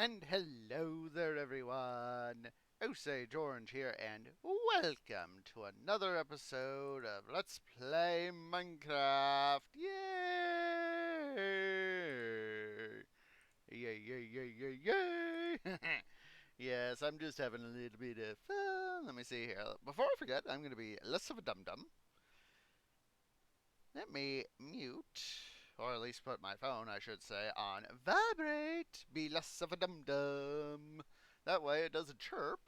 And hello there, everyone. Osage Orange here, and welcome to another episode of Let's Play Minecraft. Yay! Yay, yay, yay, yay, yay! Yes, I'm just having a little bit of fun. Let me see here. Before I forget, I'm going to be less of a dum-dum. Let me mute, or at least put my phone, I should say, on vibrate. Be less of a dum-dum. That way it doesn't chirp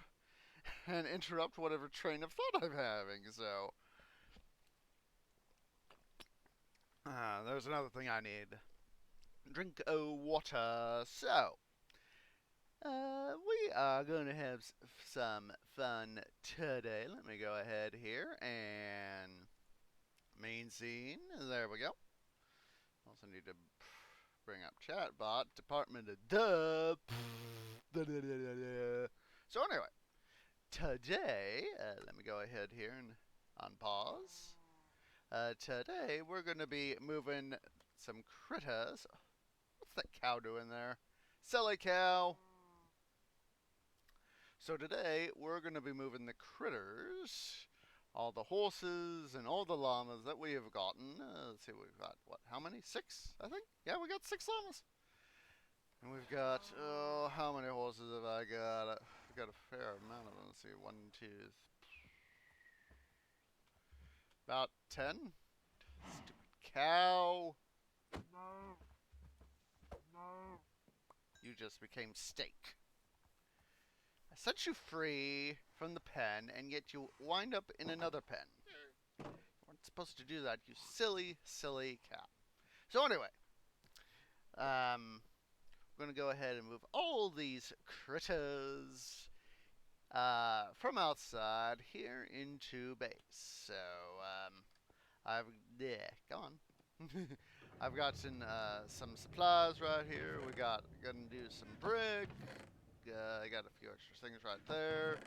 and interrupt whatever train of thought I'm having. So, there's another thing I need. Drink o water. So, we are going to have some fun today. Let me go ahead here and main scene. There we go. Also need to bring up chatbot, Department of Duh. So anyway, today, let me go ahead here and on pause. Today we're going to be moving some critters. What's that cow doing there? Silly cow! So today we're going to be moving the critters, all the horses and all the llamas that we have gotten. Let's see, we've got, what, how many? 6, I think? Yeah, we got 6 llamas. And we've got, oh, how many horses have I got? I've got a fair amount of them. Let's see, 1, 2, about 10. Stupid cow. No. No. You just became steak. I set you free from the pen, and yet you wind up in another pen. You weren't supposed to do that, you silly, silly cow. So anyway, we're going to go ahead and move all these critters from outside here into base. So, gone. I've got some supplies right here. We gonna do some brick. I got a few extra things right there.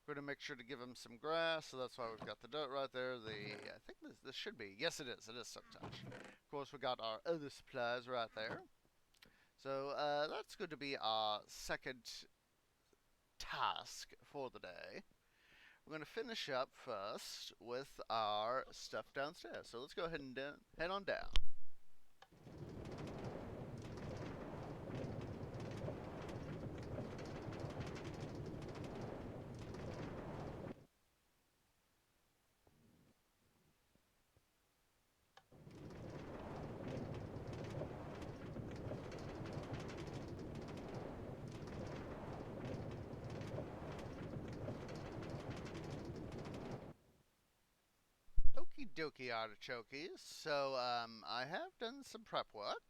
We're gonna make sure to give them some grass, so that's why we've got the dirt right there. I think this should be. Yes, it is. It is Silk Touch. Of course, we got our other supplies right there. So that's going to be our second task for the day. We're going to finish up first with our stuff downstairs. So let's go ahead and head on down. Okie dokie, artichokes. So I have done some prep work.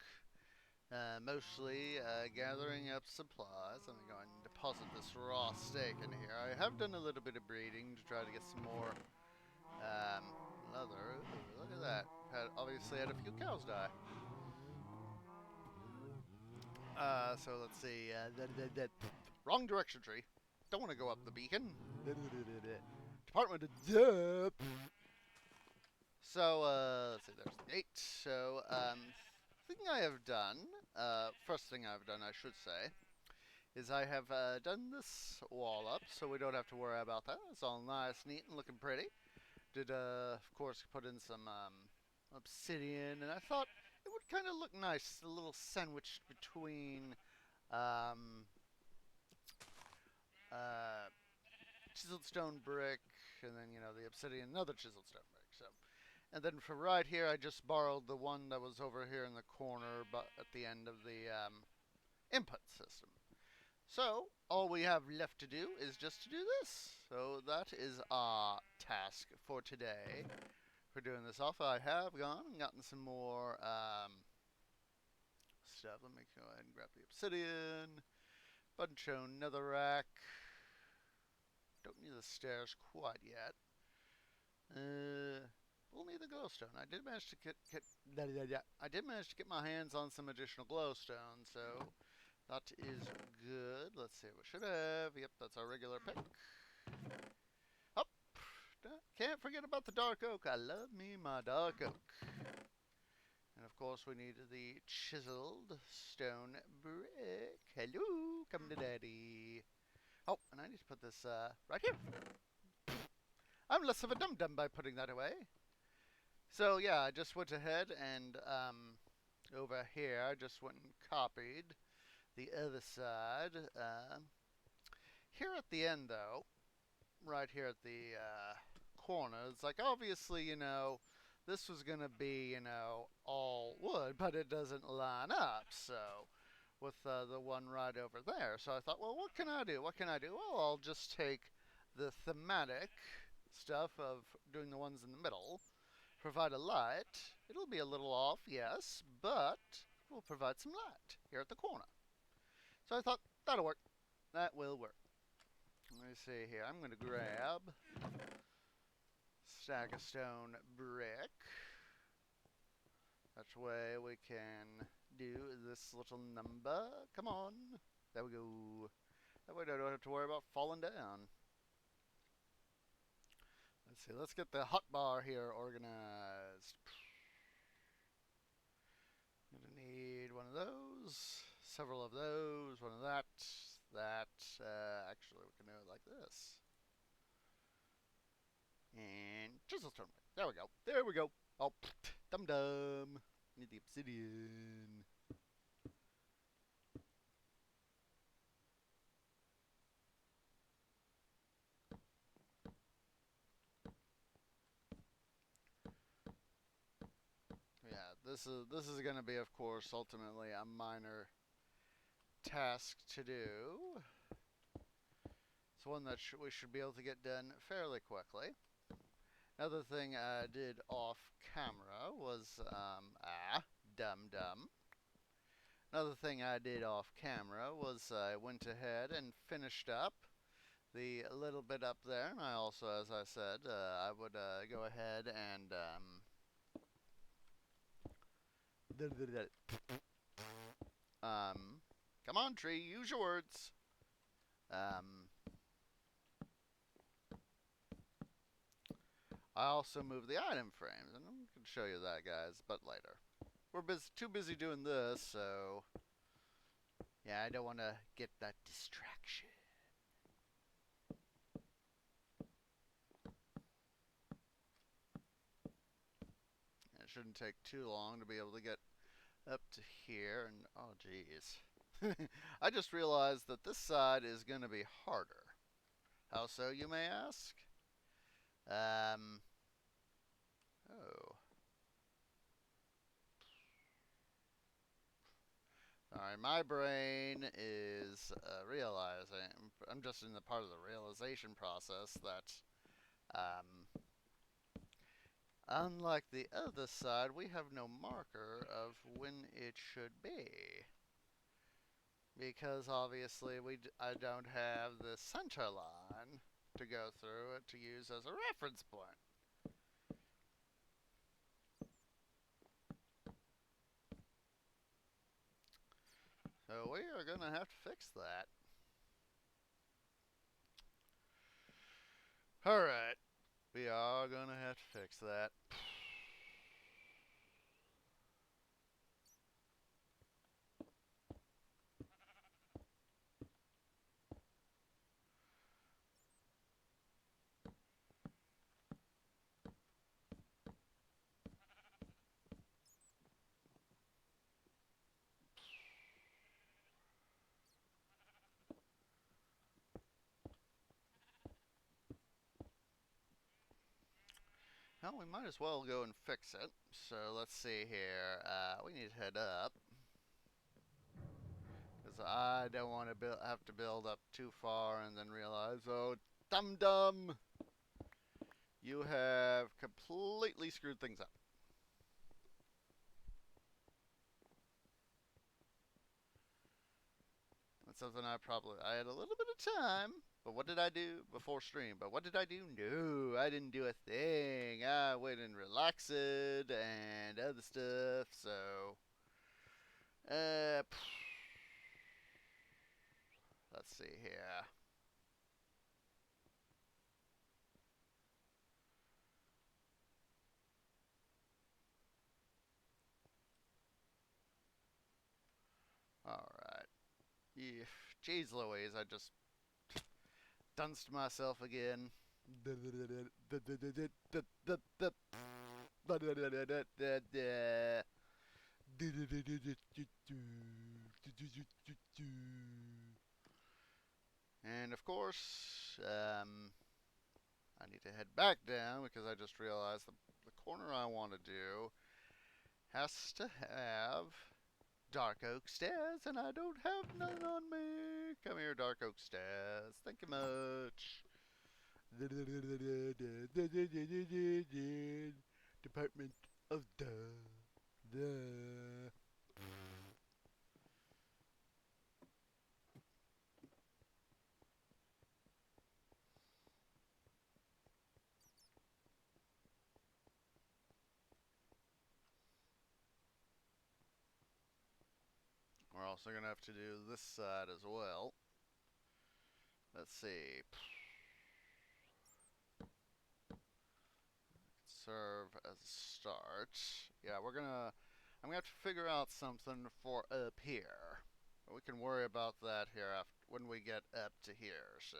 Mostly gathering up supplies. I'm going to deposit this raw steak in here. I have done a little bit of breeding to try to get some more leather. Ooh, look at that. Obviously had a few cows die. So let's see. Wrong direction tree. Don't want to go up the beacon. Department of Duh. So, let's see, there's the gate. So, thing I have done, first thing I've done, I should say, is I have done this wall up, so we don't have to worry about that. It's all nice, neat, and looking pretty. Did, of course, put in some obsidian, and I thought it would kind of look nice, a little sandwiched between um, uh, chiseled stone brick, and then, you know, the obsidian, another chiseled stone brick. So, and then for right here, I just borrowed the one that was over here in the corner, but at the end of the input system. So, all we have left to do is just to do this. So that is our task for today. For doing this off, I have gone and gotten some more stuff. Let me go ahead and grab the obsidian. Bunch of netherrack. Don't need the stairs quite yet. We'll need the glowstone. I did manage to get my hands on some additional glowstone, so that is good. Let's see what we should have. Yep, that's our regular pick. Oh, can't forget about the dark oak. I love me my dark oak. And of course, we need the chiseled stone brick. Hello, come to daddy. Oh, and I need to put this right here. I'm less of a dum-dum by putting that away. So yeah, I just went ahead and over here, I just went and copied the other side. Here at the end, though, right here at the corner, it's like obviously, this was gonna be, all wood, but it doesn't line up. So with the one right over there, so I thought, well, what can I do? What can I do? Well, I'll just take the thematic stuff of doing the ones in the middle, provide a light. It'll be a little off, yes, but we'll provide some light here at the corner. So I thought, that'll work. That will work. Let me see here. I'm going to grab stack of stone brick. That way we can do this little number. Come on. There we go. That way I don't have to worry about falling down. Let's see. Let's get the hotbar here organized. I'm going to need one of those, several of those, one of that. Actually, we can do it like this. And chisel stone. There we go. There we go. Oh, dum dum. Need the obsidian. Yeah, this is going to be, of course, ultimately a minor task to do. It's one that we should be able to get done fairly quickly. Another thing I did off camera was, dum. Another thing I did off camera was I went ahead and finished up the little bit up there, and I also, as I said, I would go ahead and come on, tree, use your words. I also moved the item frames, and I'm going to show you that, guys, but later. We're too busy doing this, so yeah, I don't want to get that distraction. It shouldn't take too long to be able to get up to here, and oh geez. I just realized that this side is going to be harder. How so, you may ask? Oh. Alright, my brain is realizing, I'm just in the part of the realization process that, unlike the other side, we have no marker of when it should be. Because obviously I don't have the center line to go through it to use as a reference point. So we are going to have to fix that. Alright, we are going to have to fix that. Well, we might as well go and fix it. So let's see here. We need to head up. Because I don't want to have to build up too far and then realize, oh, dum-dum, you have completely screwed things up. That's something I had a little bit of time. But what did I do before stream? But what did I do? No, I didn't do a thing. I went and relaxed and other stuff. So, let's see here. Yeah. Jeez Louise, I just dunced myself again. And of course, I need to head back down because I just realized the corner I want to do has to have dark oak stairs, and I don't have none on me. Come here, dark oak stairs. Thank you much. Department of the. We're also gonna have to do this side as well. Let's see. Serve as a start. Yeah, I'm gonna have to figure out something for up here. We can worry about that here after when we get up to here. So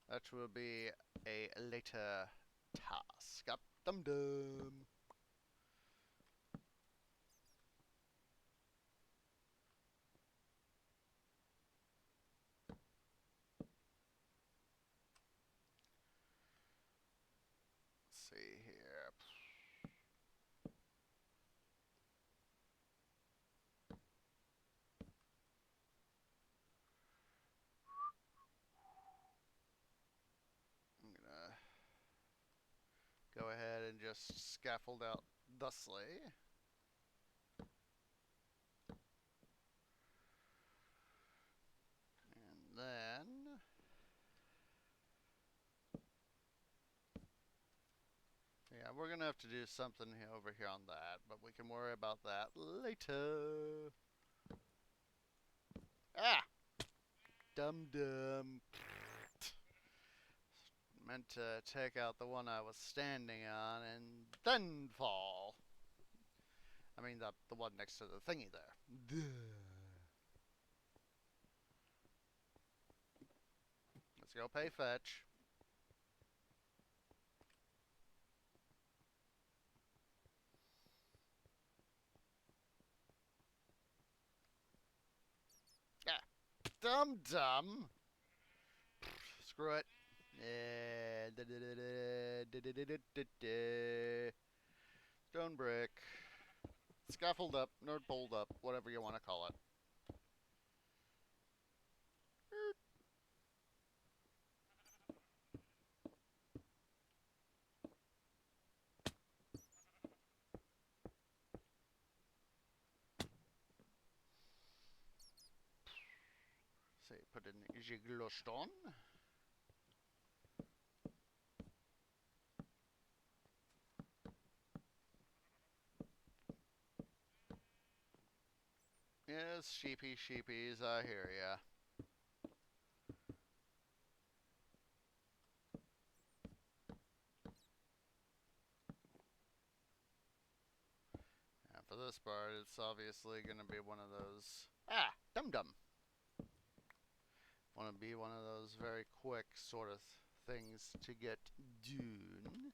that will be a later task. Up dum dum. Let's see here. I'm gonna go ahead and just scaffold out thusly. And then yeah, we're gonna have to do something over here on that, but we can worry about that later. Ah! Dum dum. Meant to take out the one I was standing on and then fall. I mean, the one next to the thingy there. Duh. Let's go pay fetch. Ah, dum dum. Screw it. Stone brick. Scaffold up, nerd pulled up, whatever you want to call it. Say, put in Jigloston. Yes, sheepies, I hear ya. And for this part, it's obviously going to be one of those... Ah! Dum-dum! Want to be one of those very quick sort of things to get done.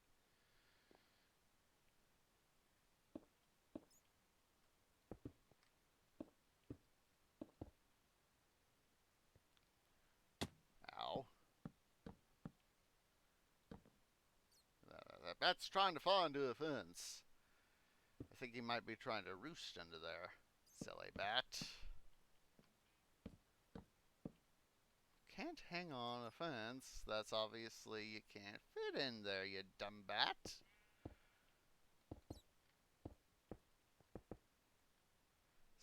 Ow. That's trying to fall into a fence. I think he might be trying to roost under there. Silly bat. Can't hang on a fence. That's obviously you can't fit in there, you dumb bat.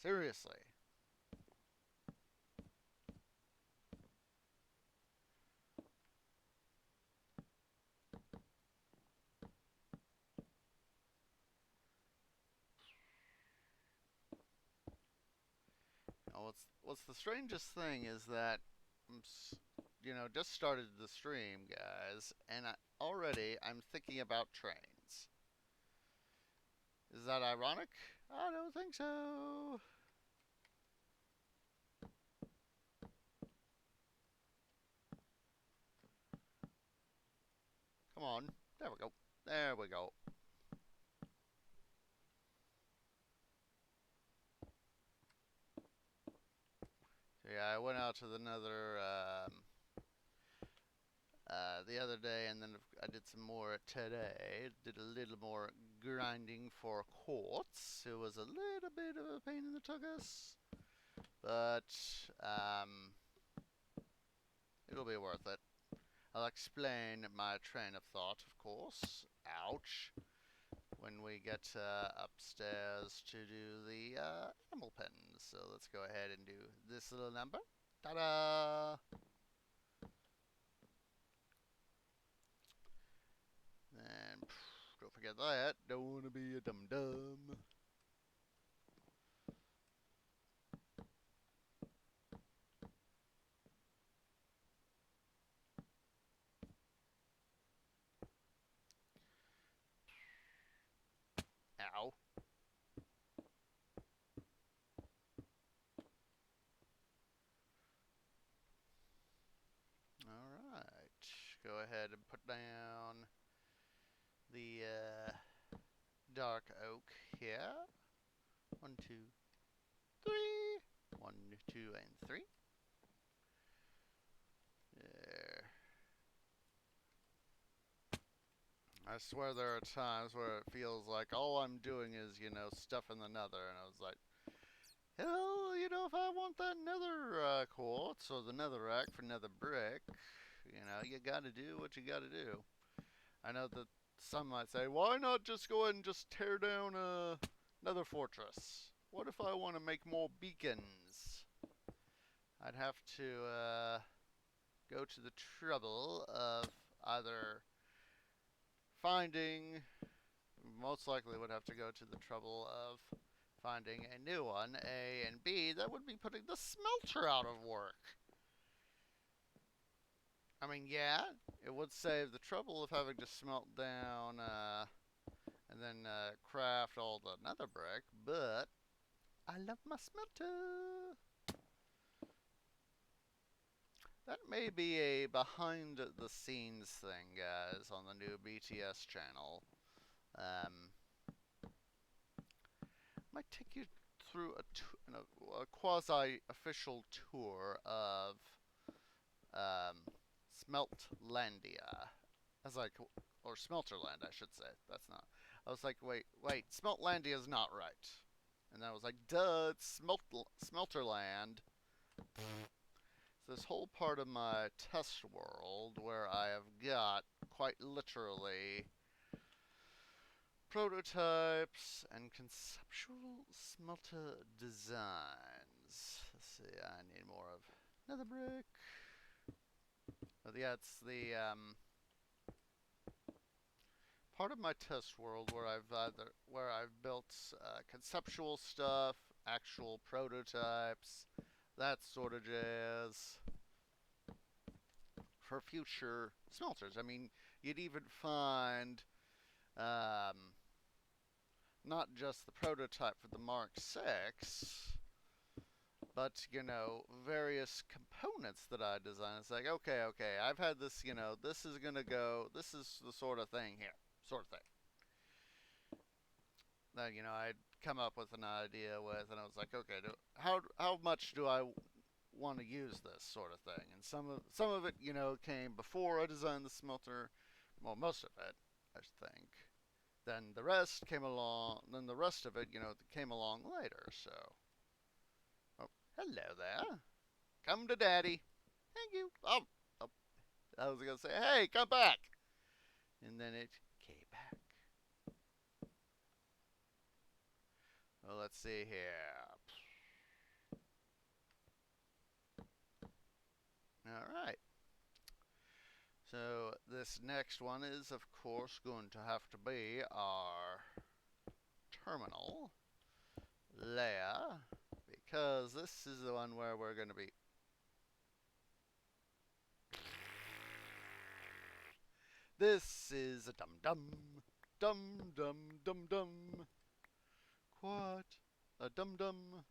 Seriously. Now, what's the strangest thing is that just started the stream, guys, and I'm thinking about trains. Is that ironic? I don't think so. Come on. There we go. There we go. So yeah, I went out to the nether the other day, and then I did some more today. Did a little more grinding for quartz. It was a little bit of a pain in the tuchus, but it'll be worth it. I'll explain my train of thought, of course. Ouch. When we get upstairs to do the animal pens. So let's go ahead and do this little number. Ta-da! And don't forget that. Don't want to be a dum-dum. Ow. Alright. Go ahead and put down the dark oak here. 1, 2, 3. 1, 2, and 3. There. I swear there are times where it feels like all I'm doing is, stuff in the nether, and I was like, hell, if I want that nether quartz or the netherrack for nether brick, you gotta do what you gotta do. I know that some might say, why not just go ahead and just tear down another fortress? What if I want to make more beacons? I'd have to go to the trouble of either finding, most likely would have to go to the trouble of finding a new one, A, and B, that would be putting the smelter out of work. I mean, yeah, it would save the trouble of having to smelt down and then craft all the nether brick, but I love my smelter. That may be a behind the scenes thing, guys, on the new BTS channel. Might take you through a quasi-official tour of Smeltlandia. Or Smelterland, I should say. That's not. I was like, wait, Smeltlandia is not right. And then I was like, duh, it's Smelterland. This whole part of my test world where I have got, quite literally, prototypes and conceptual smelter designs. Let's see, I need more of nether brick. But yeah, it's the part of my test world where I've built conceptual stuff, actual prototypes, that sort of jazz for future smelters. I mean, you'd even find not just the prototype for the Mark 6, but, various components that I designed. It's like, okay, I've had this, this is gonna go, this is the sort of thing here, sort of thing. That, I'd come up with an idea with, and I was like, okay, how much do I want to use this sort of thing? And some of it, came before I designed the smelter. Well, most of it, I think. Then the rest came along. Then the rest of it, came along later. So, oh, hello there. Come to daddy. Thank you. Oh, I was gonna say, hey, come back. And then it came back. Well, let's see here. All right. So this next one is, of course, going to have to be our terminal layer, because this is the one where we're going to be this is a dum-dum, what a dum-dum,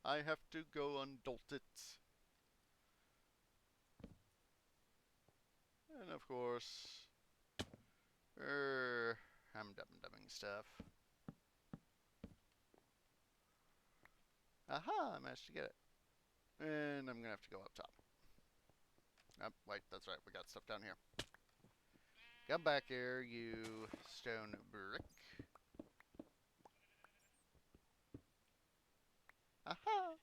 I have to go undolt it, and of course I'm dumbing stuff. Aha, I managed to get it. And I'm gonna have to go up top. Oh, wait, that's right, we got stuff down here. Come back here, you stone brick. Aha!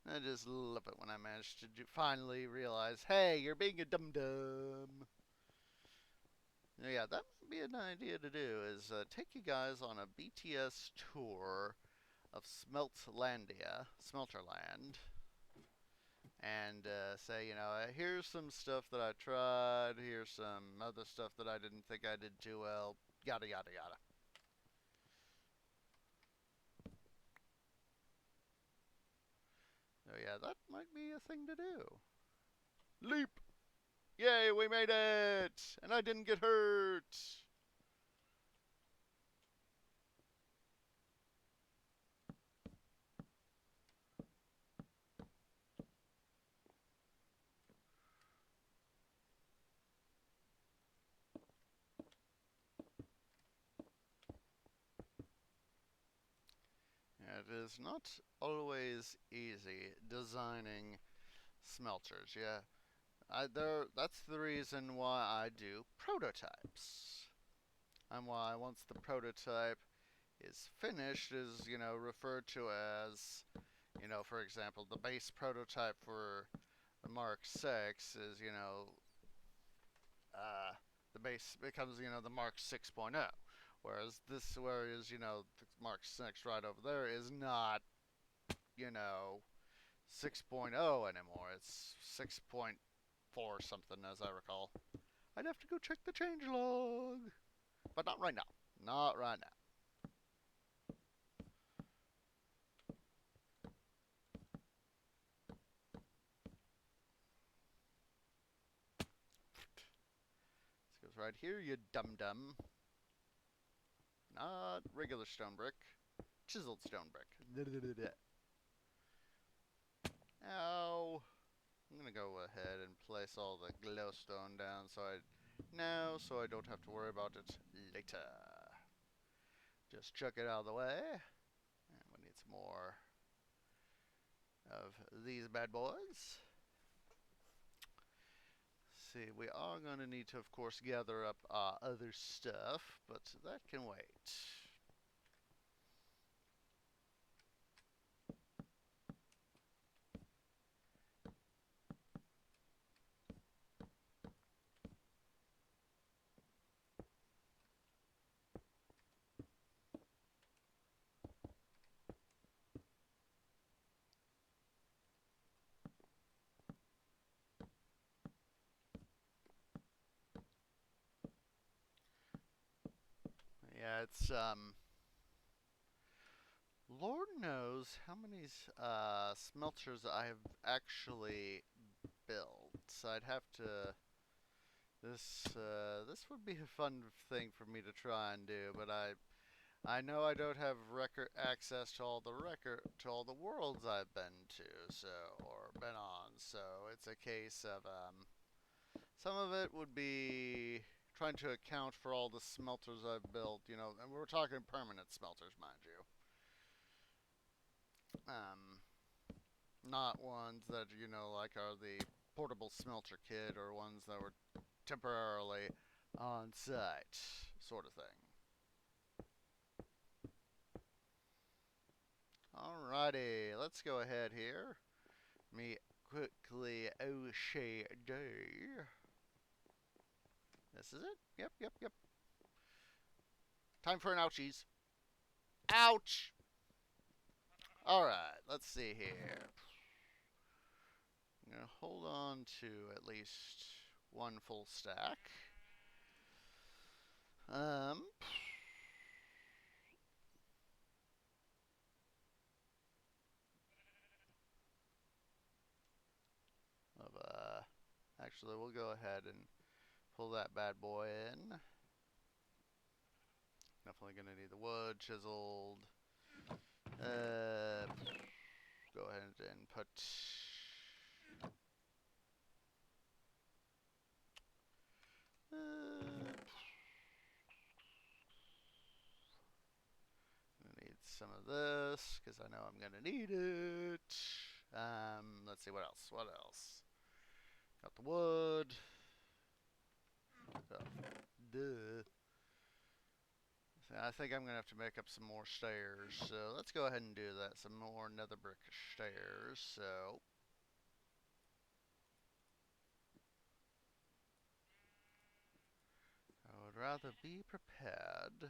I just love it when I manage to finally realize, hey, you're being a dum-dum. Yeah, that might be an idea to do, is take you guys on a BTS tour of Smeltlandia, Smelterland, and say, you know, here's some stuff that I tried, here's some other stuff that I didn't think I did too well, yada yada yada. So yeah, that might be a thing to do. Leap! Yay, we made it! And I didn't get hurt! It is not always easy designing smelters, yeah. That's the reason why I do prototypes. And why once the prototype is finished is, you know, referred to as, you know, for example, the base prototype for the Mark 6 is, you know, the base becomes, you know, the Mark 6.0. Whereas, you know, the Mark 6 right over there is not, you know, 6.0 anymore. It's 6.4 something, as I recall. I'd have to go check the changelog. But not right now. Not right now. This goes right here, you dum-dum. Not regular stone brick. Chiseled stone brick. Ow. I'm gonna go ahead and place all the glowstone down so I don't have to worry about it later. Just chuck it out of the way. And we need some more of these bad boys. See, we are going to need to, of course, gather up other stuff, but that can wait. Yeah, it's, Lord knows how many smelters I have actually built. So I'd have to. This would be a fun thing for me to try and do, but I know I don't have record access to all the worlds I've been to, or been on. So it's a case of some of it would be trying to account for all the smelters I've built, you know, and we're talking permanent smelters, mind you. Not ones that, you know, like are the portable smelter kit or ones that were temporarily on site, sort of thing. Alrighty, let's go ahead here. Me quickly OCD. This is it? Yep. Time for an ouchies. Ouch! Alright, let's see here. I'm going to hold on to at least one full stack. Actually, we'll go ahead and pull that bad boy in. Definitely going to need the wood chiseled. Go ahead and put some of this, because I know I'm going to need it. Let's see, what else? What else? Got the wood. Oh, duh. I think I'm going to have to make up some more stairs. So let's go ahead and do that. Some more nether brick stairs. So I would rather be prepared.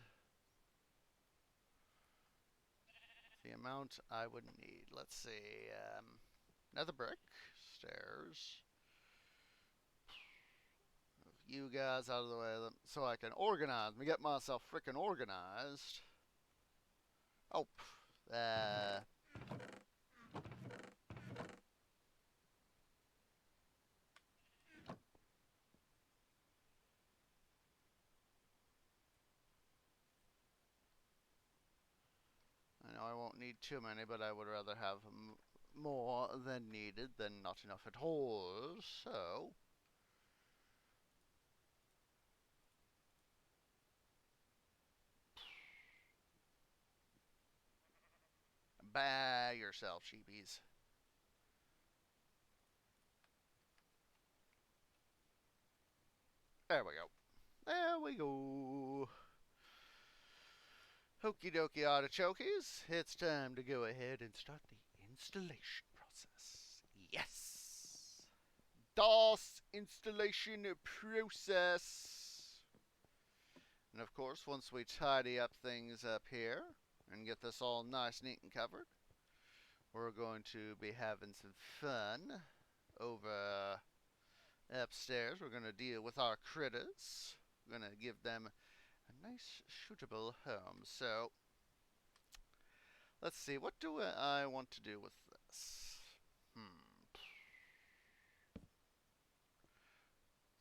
The amount I would need. Let's see. Nether brick stairs. Move you guys out of the way so I can organize me. Get myself freaking organized. Oh. I know I won't need too many, but I would rather have more than needed than not enough at all. So buy yourself, sheepies. There we go. There we go. Okie dokie artichokes. It's time to go ahead and start the installation process. Yes! DOS installation process. And of course, once we tidy up things up here and get this all nice, neat, and covered, we're going to be having some fun over upstairs. We're going to deal with our critters. We're going to give them a nice, suitable home. So, let's see. What do I want to do with this?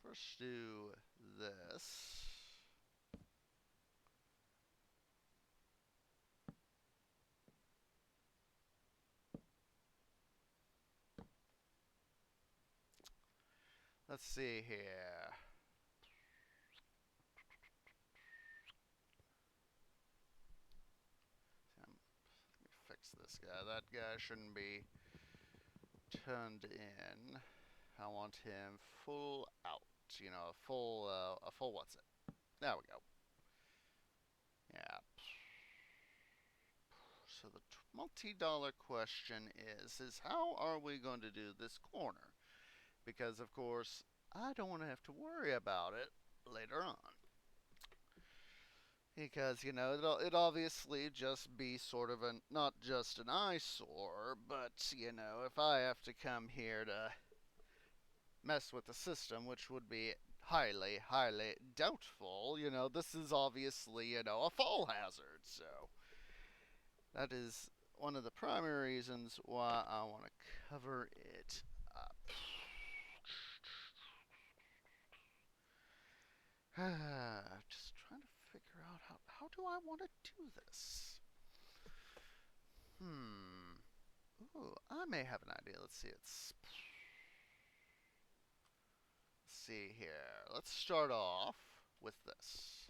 First do this. Let's see here. Let me fix this guy. That guy shouldn't be turned in. I want him full out. You know, a full what's it? There we go. Yeah. So the multi-dollar question is how are we going to do this corner? Because of course, I don't want to have to worry about it later on. Because, you know, it'll obviously just be sort of not just an eyesore, but, you know, if I have to come here to mess with the system, which would be highly, highly doubtful, you know, this is obviously, you know, a fall hazard, so that is one of the primary reasons why I want to cover it up. Just trying to figure out how do I want to do this? Ooh, I may have an idea. Let's see here. Let's start off with this.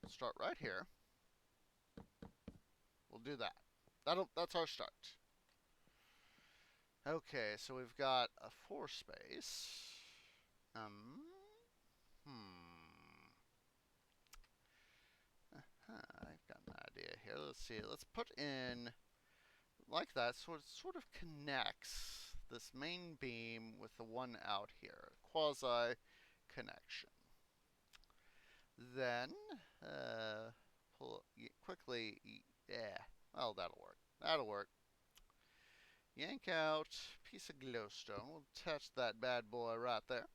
Let's start right here. We'll do that. That's our start. Okay, so we've got a 4 space. I've got an idea here. Let's see. Let's put in like that, so it sort of connects this main beam with the one out here. Quasi connection. Then pull quickly. Yeah, well, that'll work. That'll work. Yank out piece of glowstone. We'll attach that bad boy right there.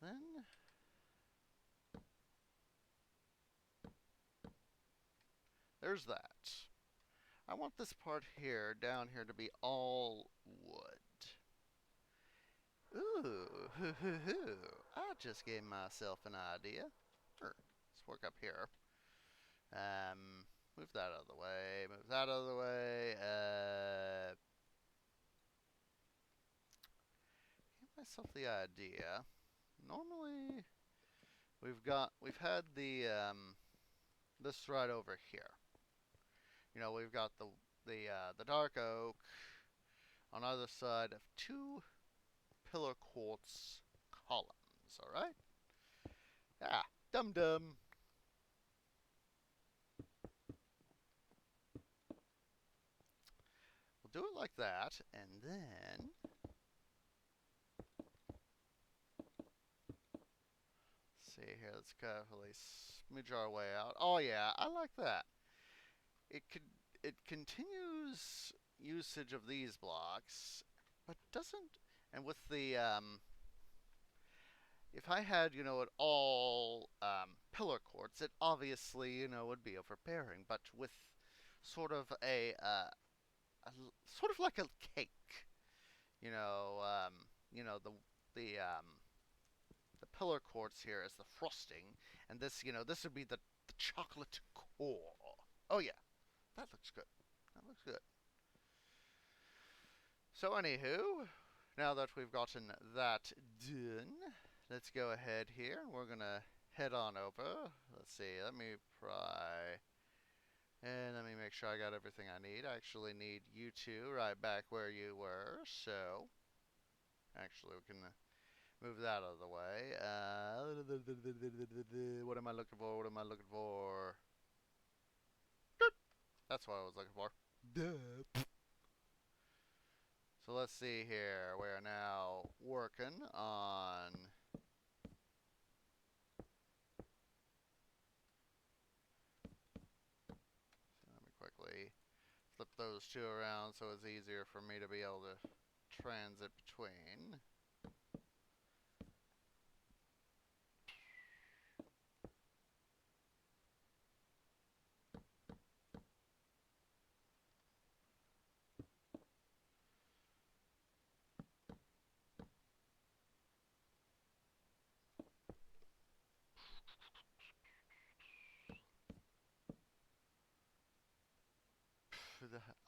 Then there's that. I want this part here, down here, to be all wood. Ooh, hoo hoo hoo. I just gave myself an idea. Sure, let's work up here. Move that out of the way. Move that out of the way. Give myself the idea. Normally, we've had the this right over here. You know, we've got the dark oak on either side of two pillar quartz columns. All right. Yeah, dum dum. We'll do it like that, and then see here. Let's carefully smidge our way out. Oh yeah, I like that. It could it continues usage of these blocks, but doesn't. And with the if I had it all pillar quartz, it obviously would be overbearing. But with sort of sort of like a cake, you know, the the pillar quartz here is the frosting, and this would be the chocolate core. Oh yeah, that looks good. That looks good. So anywho, now that we've gotten that done, let's go ahead here. We're gonna head on over. Let's see. Let me pry. And let me make sure I got everything I need. I actually need you two right back where you were. So, actually, we can move that out of the way. What am I looking for? What am I looking for? That's what I was looking for. Duh. So let's see here. We are now working on. So let me quickly flip those two around so it's easier for me to be able to transit between.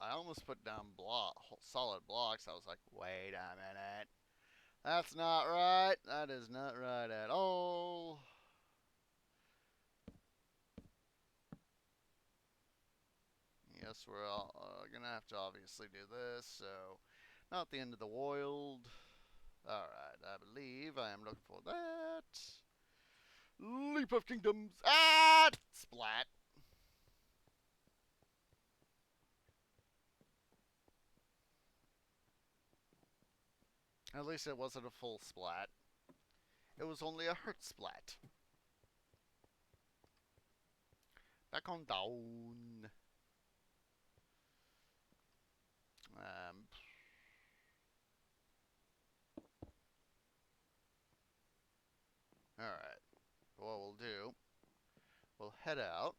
I almost put down solid blocks. I was like, wait a minute. That's not right. That is not right at all. Yes, we're all gonna have to obviously do this, so not the end of the world. Alright, I believe I am looking for that. Leap of Kingdoms. Ah! Splat. At least it wasn't a full splat. It was only a hurt splat. Back on down. Alright. What we'll do, we'll head out.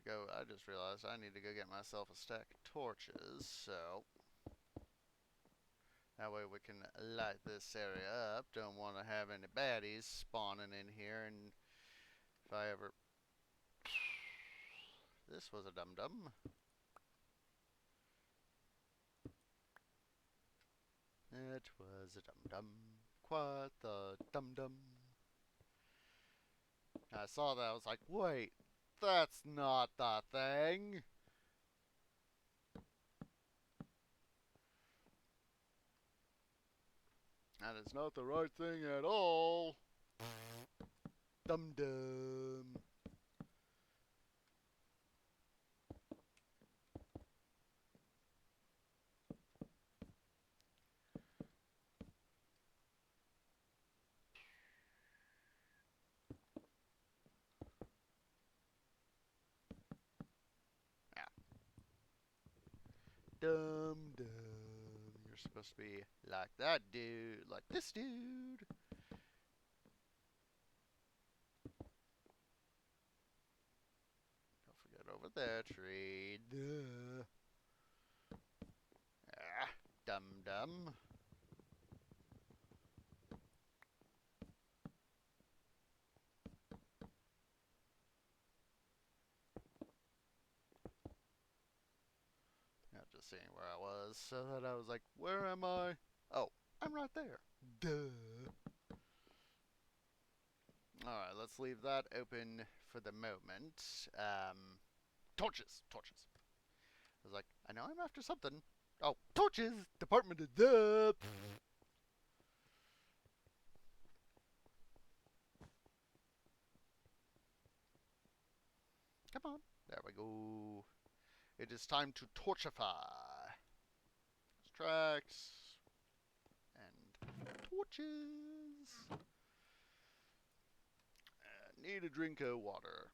I just realized I need to go get myself a stack of torches, so that way we can light this area up. Don't want to have any baddies spawning in here, and if I ever... This was a dum-dum. It was a dum-dum. Quite the dum-dum. I saw that, I was like, wait, that's not the thing. That is not the right thing at all. Dum-dum. Dum-dum. You're supposed to be like that dude. Like this dude. Don't forget over there, tree. Duh. Ah, dum-dum. just seeing where I was, so that I was like, where am I? Oh, I'm right there. Duh. Alright, let's leave that open for the moment. Torches! Torches. I was like, I know I'm after something. Oh, torches! Department of the... Come on. There we go. It is time to torchify. Tracks. And torches. Need a drink of water.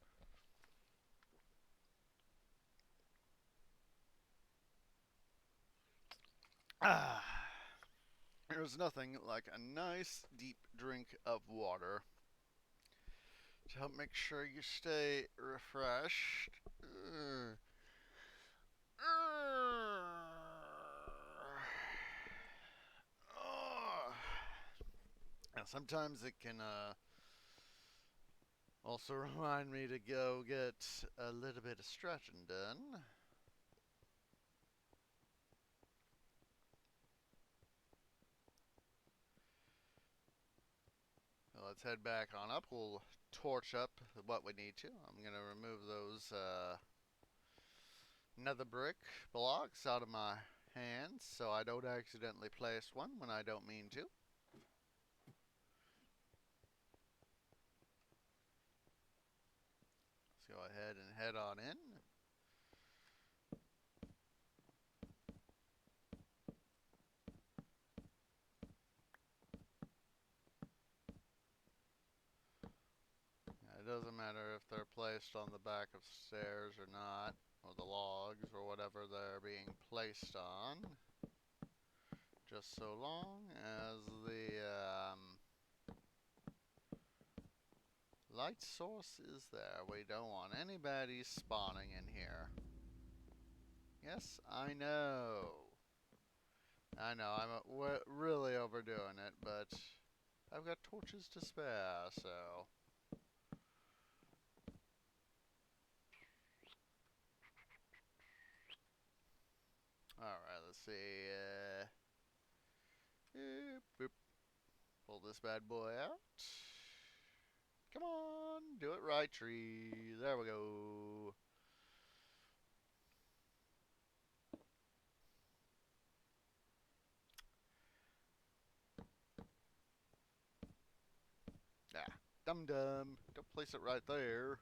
Ah. There's nothing like a nice deep drink of water to help make sure you stay refreshed. And sometimes it can also remind me to go get a little bit of stretching done. Well, let's head back on up. We'll torch up what we need to. I'm going to remove those nether brick blocks out of my hands so I don't accidentally place one when I don't mean to. Let's go ahead and head on in. It doesn't matter if they're placed on the back of stairs or not, or the logs, or whatever they're being placed on. Just so long as the light source is there. We don't want any baddies spawning in here. Yes, I know. I know, I'm really overdoing it, but I've got torches to spare, so... Alright, let's see. Boop. Pull this bad boy out. Come on, do it right, tree. There we go. Ah, dum-dum. Don't place it right there.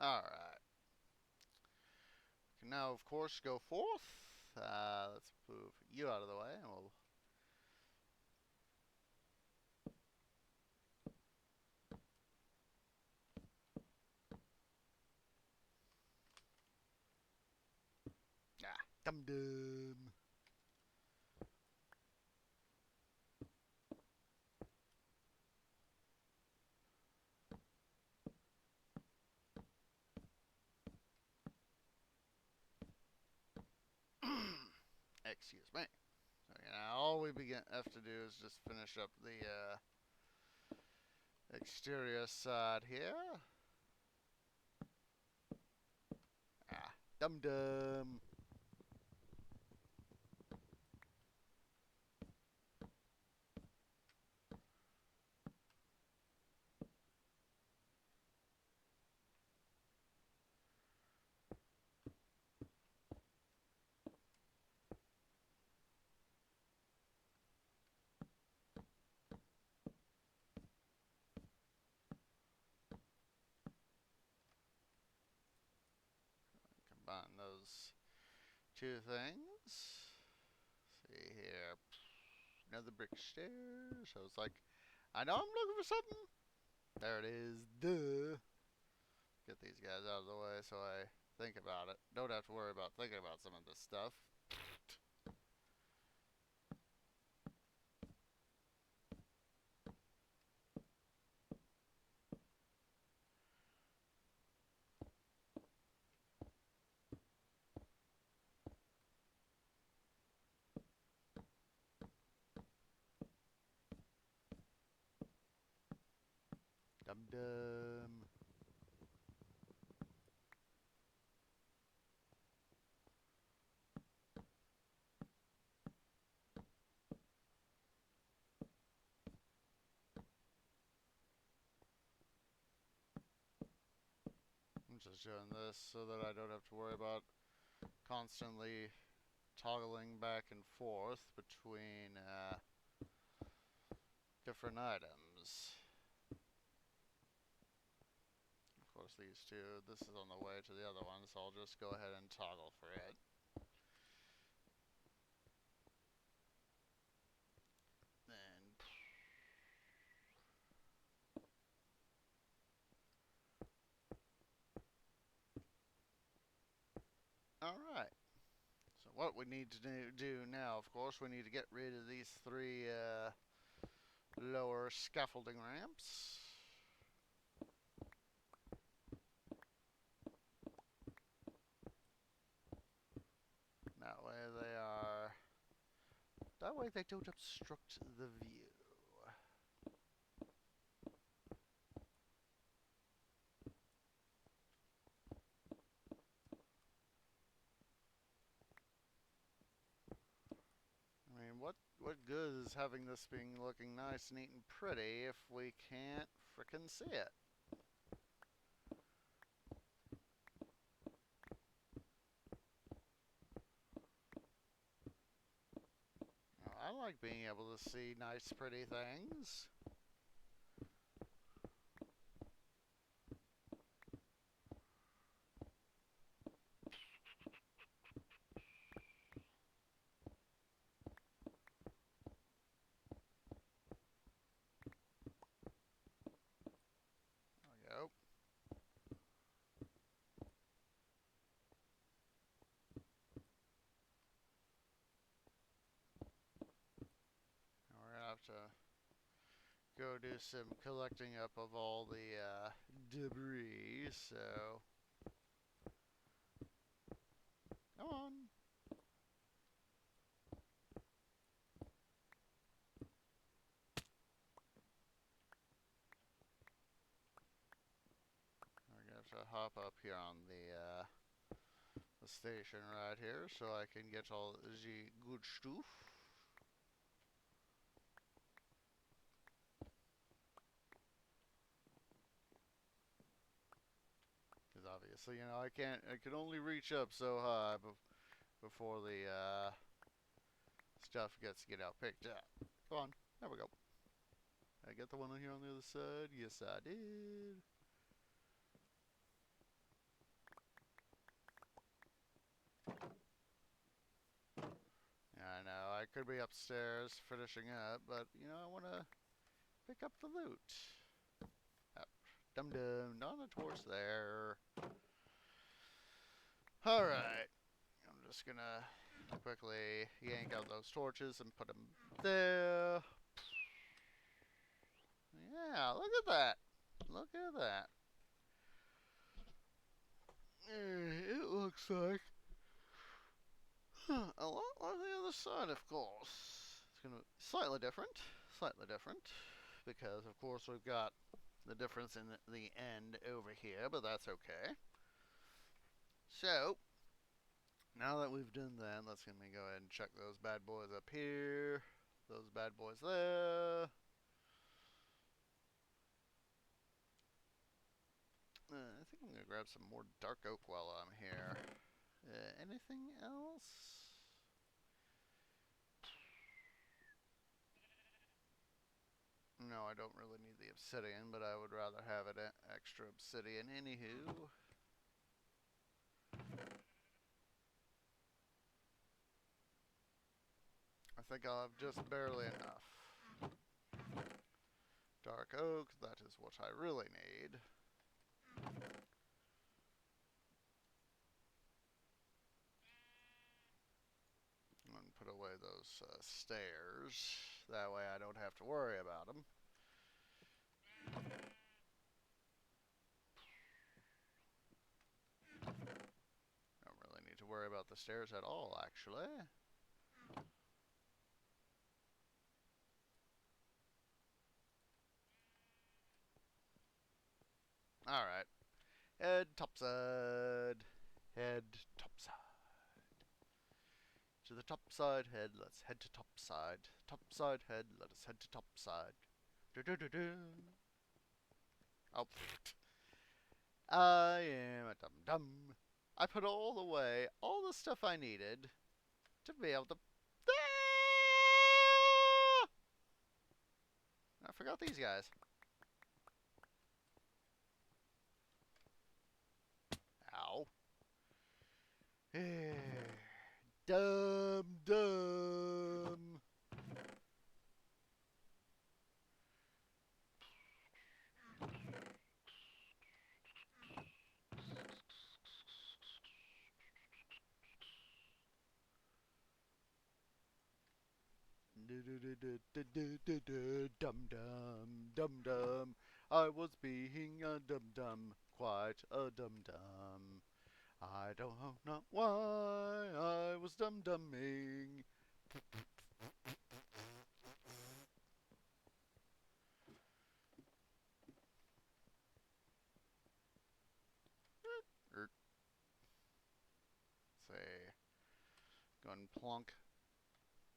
Alright. Can now, of course, go forth. Let's move you out of the way, and we'll... Ah, dum-dum. Excuse me. So, all we have to do is just finish up the exterior side here. Ah, dum-dum. Combine those two things. See here. Another brick stairs. I was like, I know I'm looking for something. There it is. Duh. Get these guys out of the way so I think about it. Don't have to worry about thinking about some of this stuff. Dum dum. is doing this so that I don't have to worry about constantly toggling back and forth between different items. Of course, these two, this is on the way to the other one, so I'll just go ahead and toggle for it. Then, alright. So what we need to do now, of course, we need to get rid of these three lower scaffolding ramps. That way they don't obstruct the view. I mean, what good is having this being looking nice, neat, and pretty if we can't frickin' see it? I like being able to see nice, pretty things. There we go. Now we're gonna have to go do some collecting up of all the debris, so... Come on! We're gonna have to hop up here on the station right here so I can get all the good stuff. Because obviously, you know, I can only reach up so high before the stuff gets picked up. Come on, there we go. I get the one here on the other side? Yes, I did. Yeah, I know, I could be upstairs finishing up, but, you know, I want to pick up the loot. Dum-dum, not a torch there. Alright, I'm just gonna quickly yank out those torches and put them there. Yeah, look at that. Look at that. It looks like a lot like the other side, of course. It's gonna be slightly different, because of course we've got the difference in the end over here, but that's okay. So, now that we've done that, let's go ahead and check those bad boys up here, those bad boys there. I think I'm gonna grab some more dark oak while I'm here. Anything else? No, I don't really need the obsidian, but I would rather have it extra obsidian anywho. I think I'll have just barely enough. Dark oak, that is what I really need. I'm going to put away those stairs. That way I don't have to worry about them. Don't really need to worry about the stairs at all, actually. Alright. Head topside. Head topside. To the topside head, let's head to topside. Topside head, let us head to topside. Oh, I am a dum-dum. I put all away, all the stuff I needed to be able to... Ah! I forgot these guys. Ow. Dum-dum. Dum dum dum dum. I was being a dum dum, quite a dum dum. I don't know why I was dum dumming. Let's see. Go and plunk.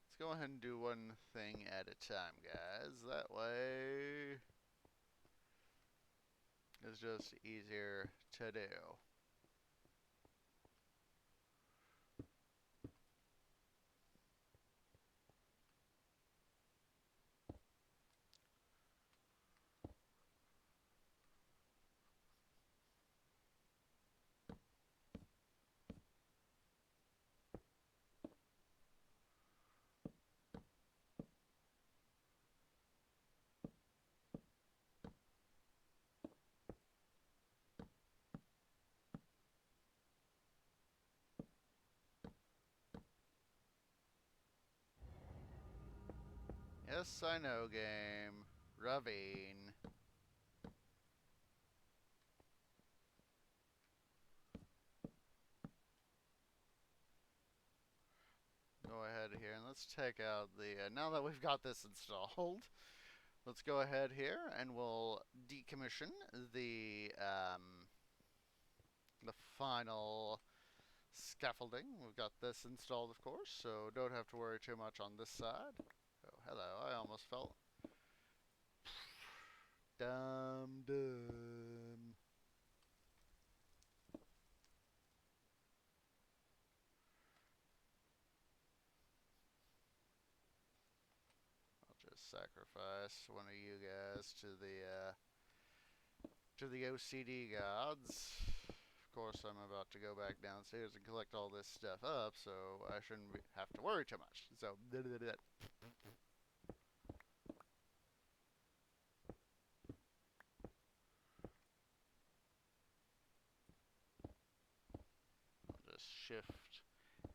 Let's go ahead and do one thing at a time, guys. That way it's just easier to do. Yes, I know, game. Ravine. Go ahead here and let's take out the... now that we've got this installed, let's go ahead here and we'll decommission the final scaffolding. We've got this installed, of course, so don't have to worry too much on this side. Oh, hello, I almost fell. Dum dum. I'll just sacrifice one of you guys to the OCD gods. Of course, I'm about to go back downstairs and collect all this stuff up, so I shouldn't have to worry too much. So, I'll just shift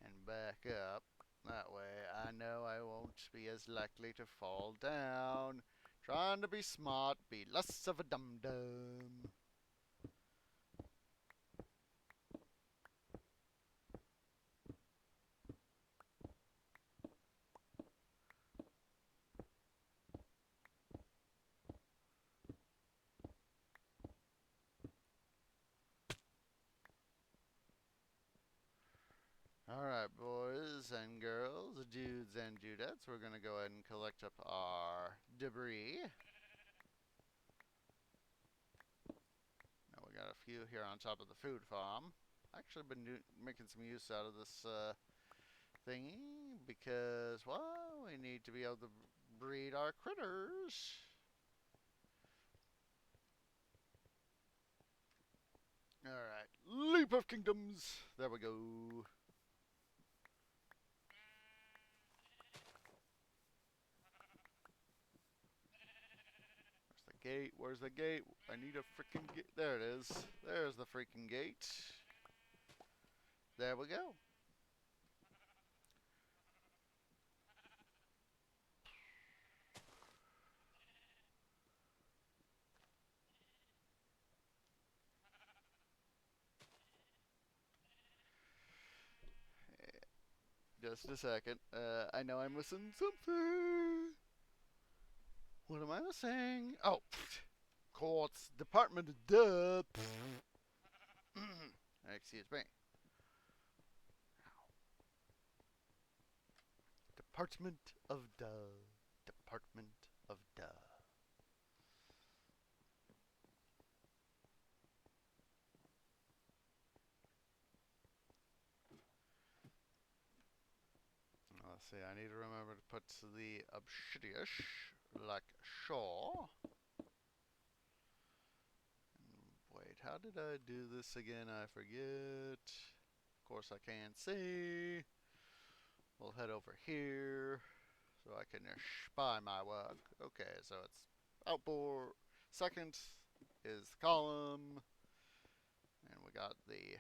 and back up. That way I know I won't be as likely to fall down. Trying to be smart, be less of a dum-dum. Alright, boys and girls, dudes and dudettes, we're gonna go ahead and collect up our debris. Now we got a few here on top of the food farm. Actually been making some use out of this thingy because, well, we need to be able to breed our critters. Alright, leap of kingdoms. There we go. Gate, where's the gate? I need a freaking gate. There it is. There's the freaking gate. There we go. Just a second. I know I'm missing something. What am I missing? Oh, courts, department of duh. Excuse me. Department of duh. Department of duh. see, I need to remember to put the obsidian like so. Wait, how did I do this again? I forget. Of course, I can't see. We'll head over here so I can spy my work. Okay, so it's outboard. Second is the column. And we got the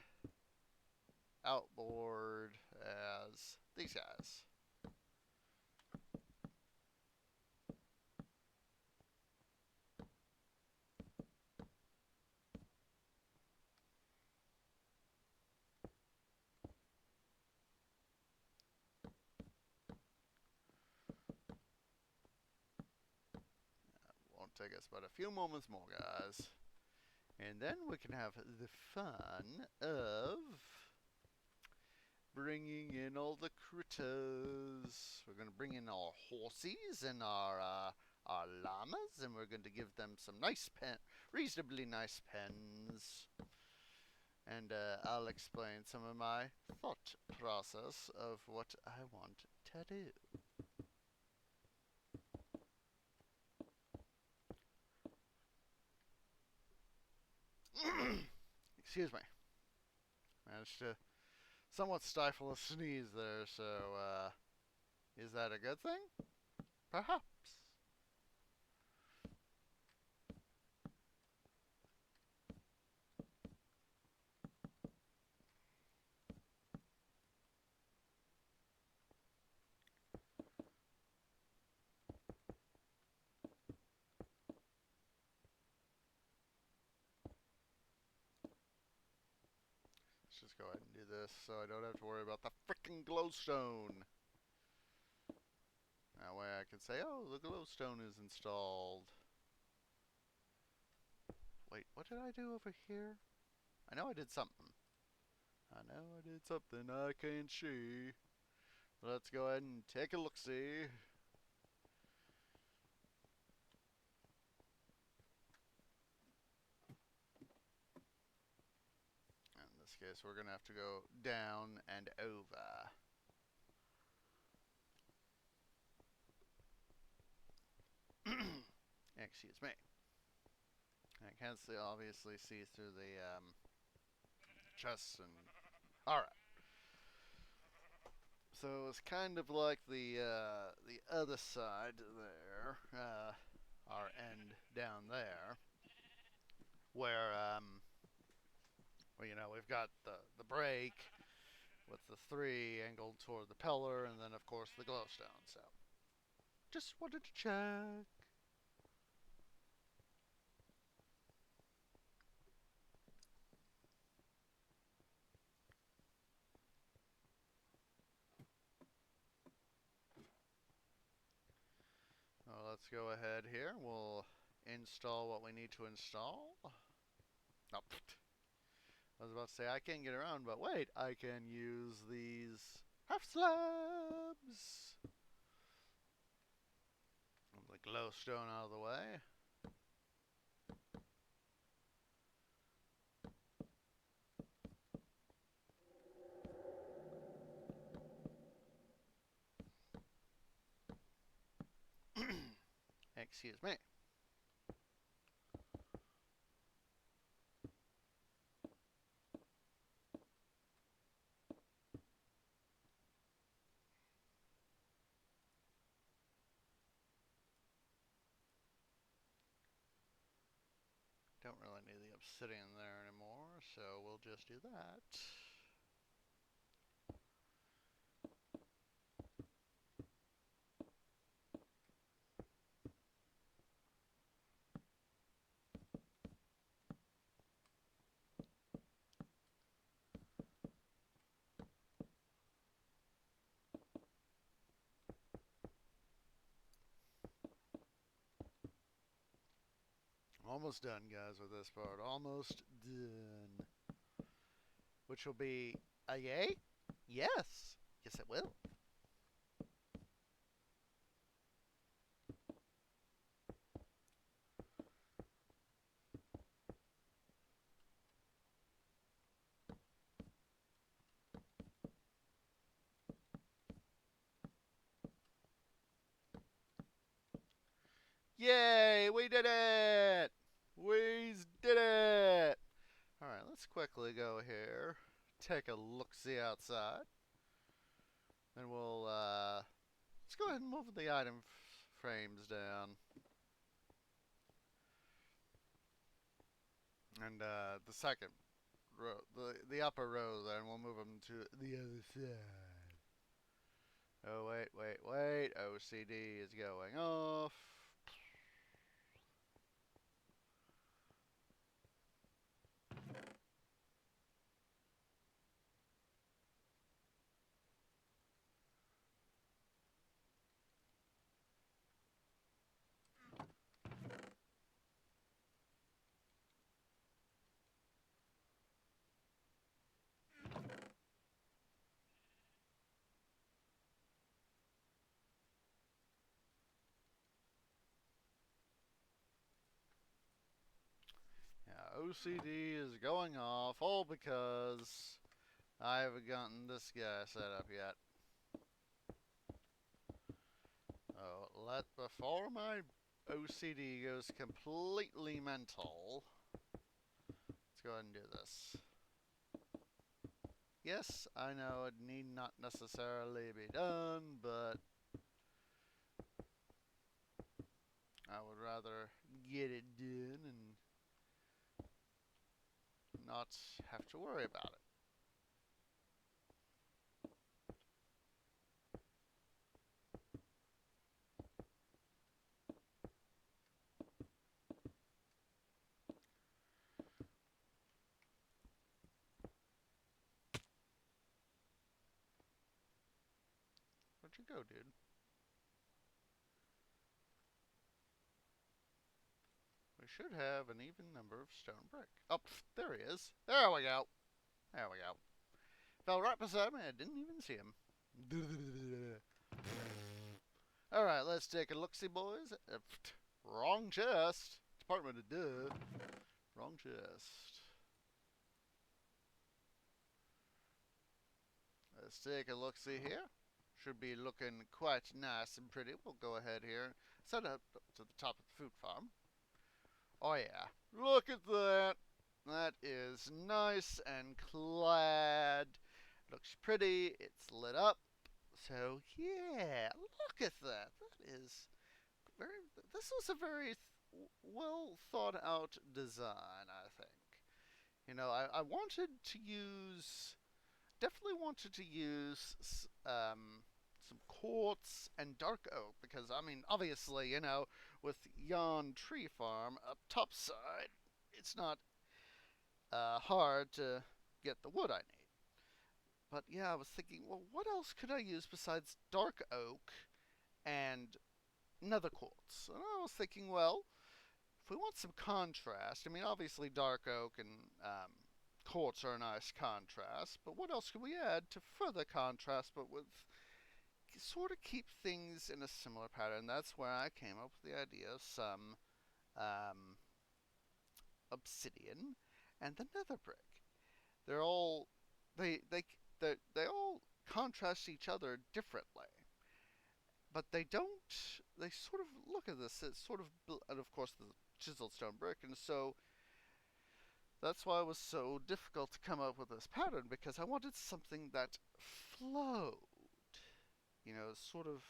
outboard as these guys. Won't take us but a few moments more, guys. And then we can have the fun of bringing in all the critters. We're going to bring in our horsies and our llamas, and we're going to give them some nice reasonably nice pens. And I'll explain some of my thought process of what I want to do. Excuse me. Managed to somewhat stifle a sneeze there, so is that a good thing? Perhaps. Let's just go ahead and do this so I don't have to worry about the frickin' glowstone. That way I can say, oh, the glowstone is installed. Wait, what did I do over here? I know I did something. I know I did something I can't see. Let's go ahead and take a look-see. In this case, we're going to have to go down and over. Excuse me. I can't obviously see through the chests and... Alright. So it's kind of like the other side there, our end down there, where well, you know, we've got the break with the 3 angled toward the pillar, and then of course the glowstone. So just wanted to check. Well, let's go ahead here. We'll install what we need to install. Oh, I was about to say I can't get around, but wait, I can use these half slabs. The glowstone out of the way. Excuse me. Don't really need the obsidian there anymore, so we'll just do that. Almost done, guys, with this part. Almost done. Which will be a yay? Yes. Yes, it will. Yay, we did it! We did it! Alright, let's quickly go here. Take a look-see outside. And we'll, let's go ahead and move the item frames down. And, the second row, the upper row, then we'll move them to the other side. Oh, wait. OCD is going off. Yeah, OCD is going off, all because I haven't gotten this guy set up yet. Oh, before my OCD goes completely mental, let's go ahead and do this. Yes, I know it need not necessarily be done, but I would rather get it done and not have to worry about it. Where'd you go, dude? We should have an even number of stone brick. Oh, there he is. There we go. There we go. Fell right beside me. I didn't even see him. Alright, let's take a look-see, boys. Wrong chest. Department of Duh. Wrong chest. Let's take a look-see here. Should be looking quite nice and pretty. We'll go ahead here. Set up to the top of the food farm. Oh yeah. Look at that. That is nice and clad. Looks pretty. It's lit up. So yeah, look at that. That is very. This was a very well thought out design, I think. You know, I wanted to use, definitely wanted to use some quartz and dark oak because, I mean, obviously, you know, with Yon Tree Farm up topside, it's not hard to get the wood I need. But yeah, I was thinking, well, what else could I use besides dark oak and nether quartz? And I was thinking, well, if we want some contrast, I mean, obviously dark oak and quartz are a nice contrast, but what else could we add to further contrast, but with sort of keep things in a similar pattern? That's where I came up with the idea of some um, obsidian and the nether brick. They're all they all contrast each other differently, but they don't. They sort of look at this. It's sort of, and of course the chiseled stone brick, and so that's why it was so difficult to come up with this pattern because I wanted something that flowed. You know, sort of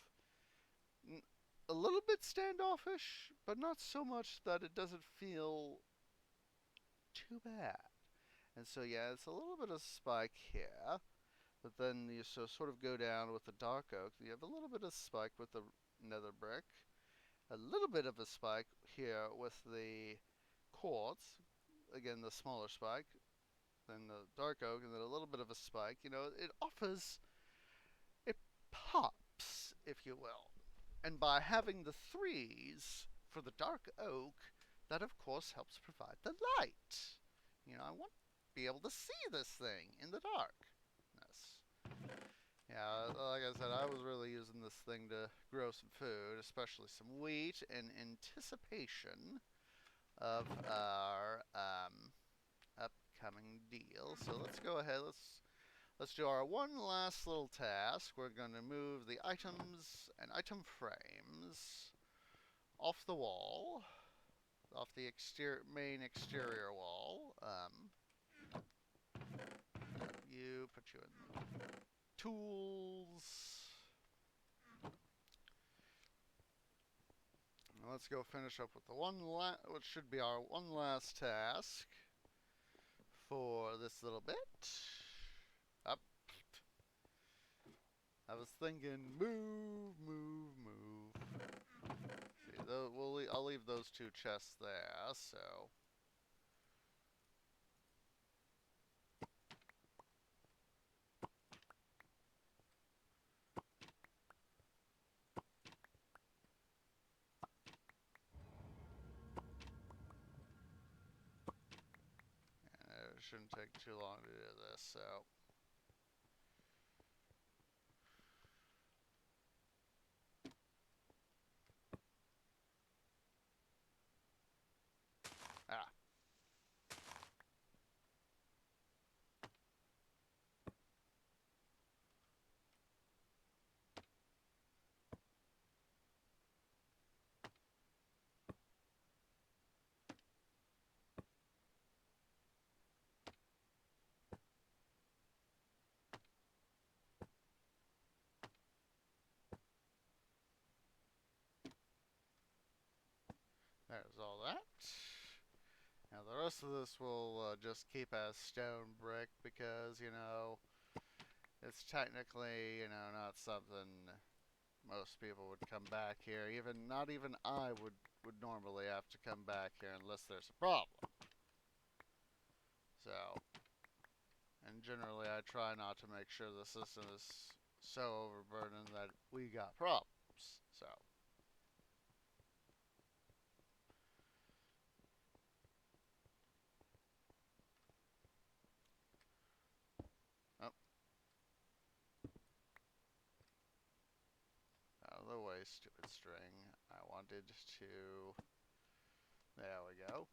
a little bit standoffish, but not so much that it doesn't feel too bad. And so yeah, it's a little bit of spike here, but then you sort of go down with the dark oak. You have a little bit of spike with the nether brick, a little bit of a spike here with the quartz. Again, the smaller spike, then the dark oak, and then a little bit of a spike. You know, it offers, it pops, if you will. And by having the threes for the dark oak, that of course helps provide the light. You know, I want to be able to see this thing in the darkness. Yeah, like I said, I was really using this thing to grow some food, especially some wheat, in anticipation of our upcoming deal. So let's go ahead. Let's do our one last little task. We're going to move the items and item frames off the wall, off the main exterior wall. You put you in tools. Now let's go finish up with the what should be our one last task for this little bit. Up. I was thinking, move, move, move. See, I'll leave those two chests there. So. It shouldn't take too long to do this, so. Ah. There's all that. Now the rest of this will just keep as stone brick because, it's technically, not something most people would come back here. Not even I would normally have to come back here unless there's a problem. So, and generally I try not to make sure the system is so overburdened that we got problems. So. Oh. Out of the way, stupid string. I wanted to... There we go.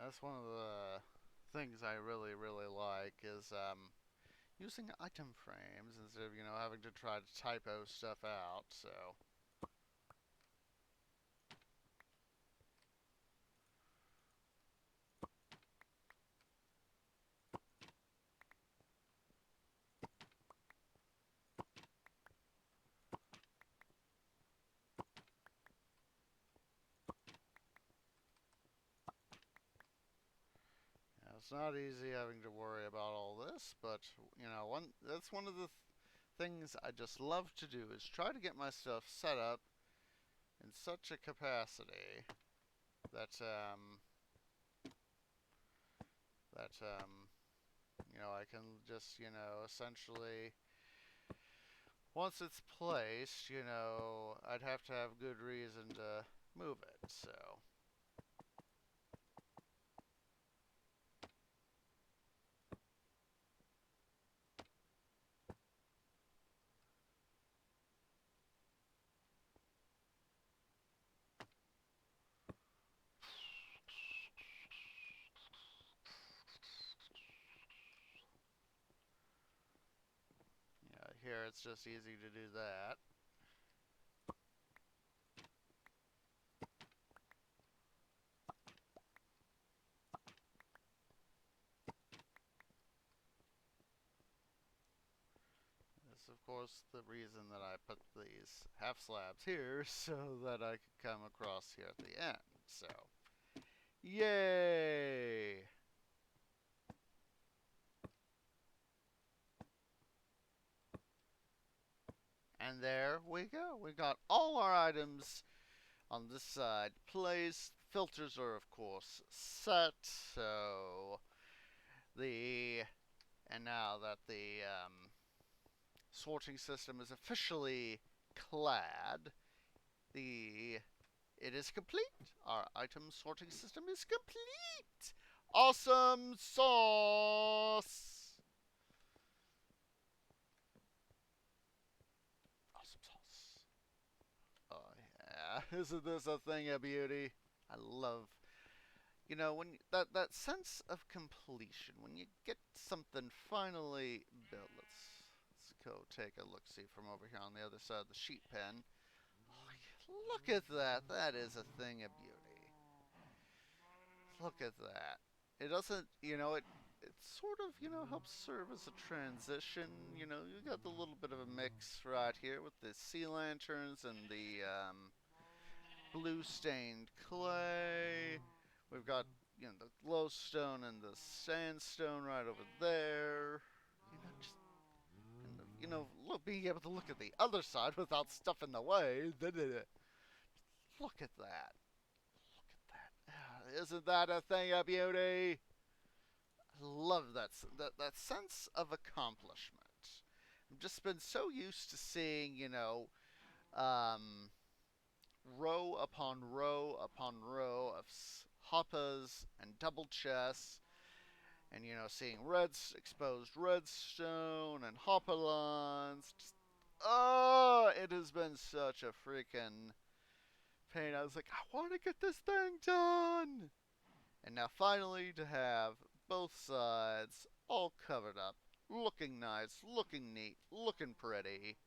That's one of the things I really, really like is using item frames instead of, having to try to typo stuff out, so. Yeah, it's not easy having to worry about all this, but, that's one of the things I just love to do is try to get my stuff set up in such a capacity that, I can just, essentially, once it's placed, I'd have to have good reason to move it, so. Yeah, here it's just easy to do that. This, of course, the reason that I put these half slabs here so that I could come across here at the end, so. Yay! And there we go. We got all our items on this side placed. Filters are, of course, set, so and now that the sorting system is officially clad, it is complete. Our item sorting system is complete. Awesome sauce. Isn't this a thing of beauty? I love, you know, when that sense of completion when you get something finally built. Let's go take a look see from over here on the other side of the sheep pen. Look at that. That is a thing of beauty. Look at that. It doesn't, it sort of, helps serve as a transition. You know, you got the little bit of a mix right here with the sea lanterns and the blue stained clay. We've got, the glowstone and the sandstone right over there. Just, look, being able to look at the other side without stuff in the way. Look at that. Look at that. Isn't that a thing of beauty? I love that sense of accomplishment. I've just been so used to seeing, um, row upon row upon row of hoppas and double chests, and seeing exposed redstone and hopalons. Oh, it has been such a freaking pain. I was like, I want to get this thing done. And now finally to have both sides all covered up, looking nice, looking neat, looking pretty.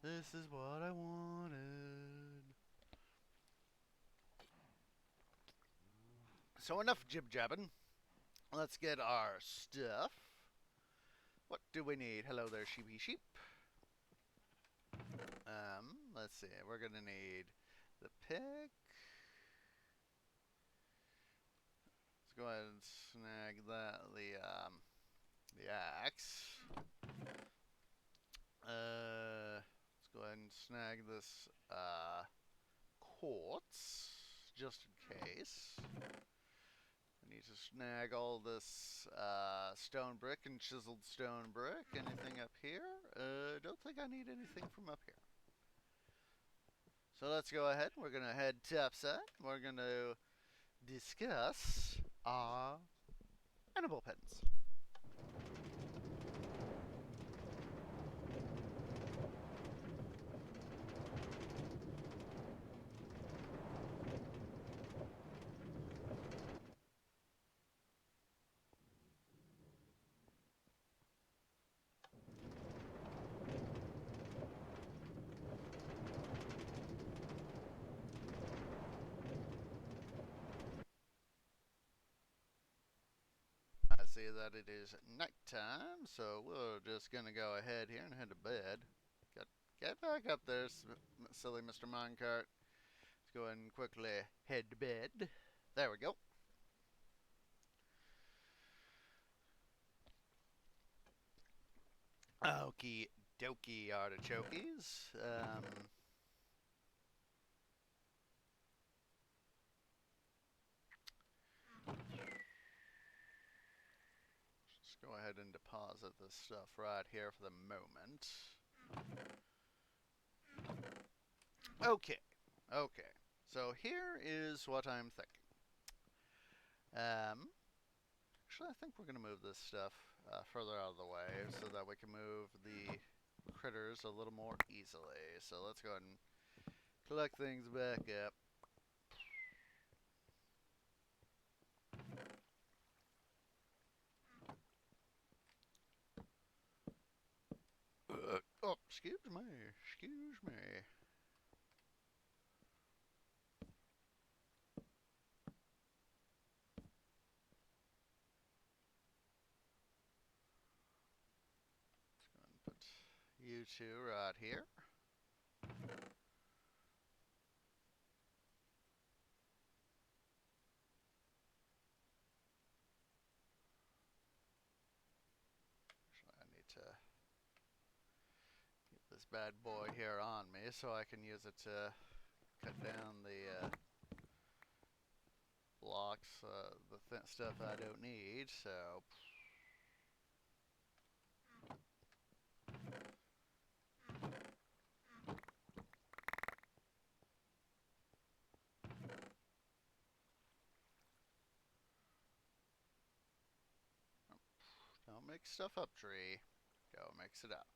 This is what I wanted. So enough jib-jabbing. Let's get our stuff. What do we need? Hello there, sheepy sheep. Let's see. We're gonna need the pick. Let's go ahead and snag the axe. Let's go ahead and snag this quartz just in case. I need to snag all this stone brick and chiseled stone brick. Anything up here? Don't think I need anything from up here. So let's go ahead. We're going to head topside. We're going to discuss our animal pens. I see that it is nighttime, so we're just gonna go ahead here and head to bed. Get back up there, silly Mr. Minecart. Let's go ahead and quickly head to bed. There we go. Okie dokie artichokes. Just go ahead and deposit this stuff right here for the moment. Okay. So here is what I'm thinking. Actually, I think we're going to move this stuff further out of the way so that we can move the critters a little more easily. So let's go ahead and collect things back up. Oh, excuse me. Let's go ahead and put you two right here. Actually, I need to get this bad boy here on me so I can use it to cut down the blocks, the stuff I don't need, so... Don't make stuff up, tree. Go mix it up.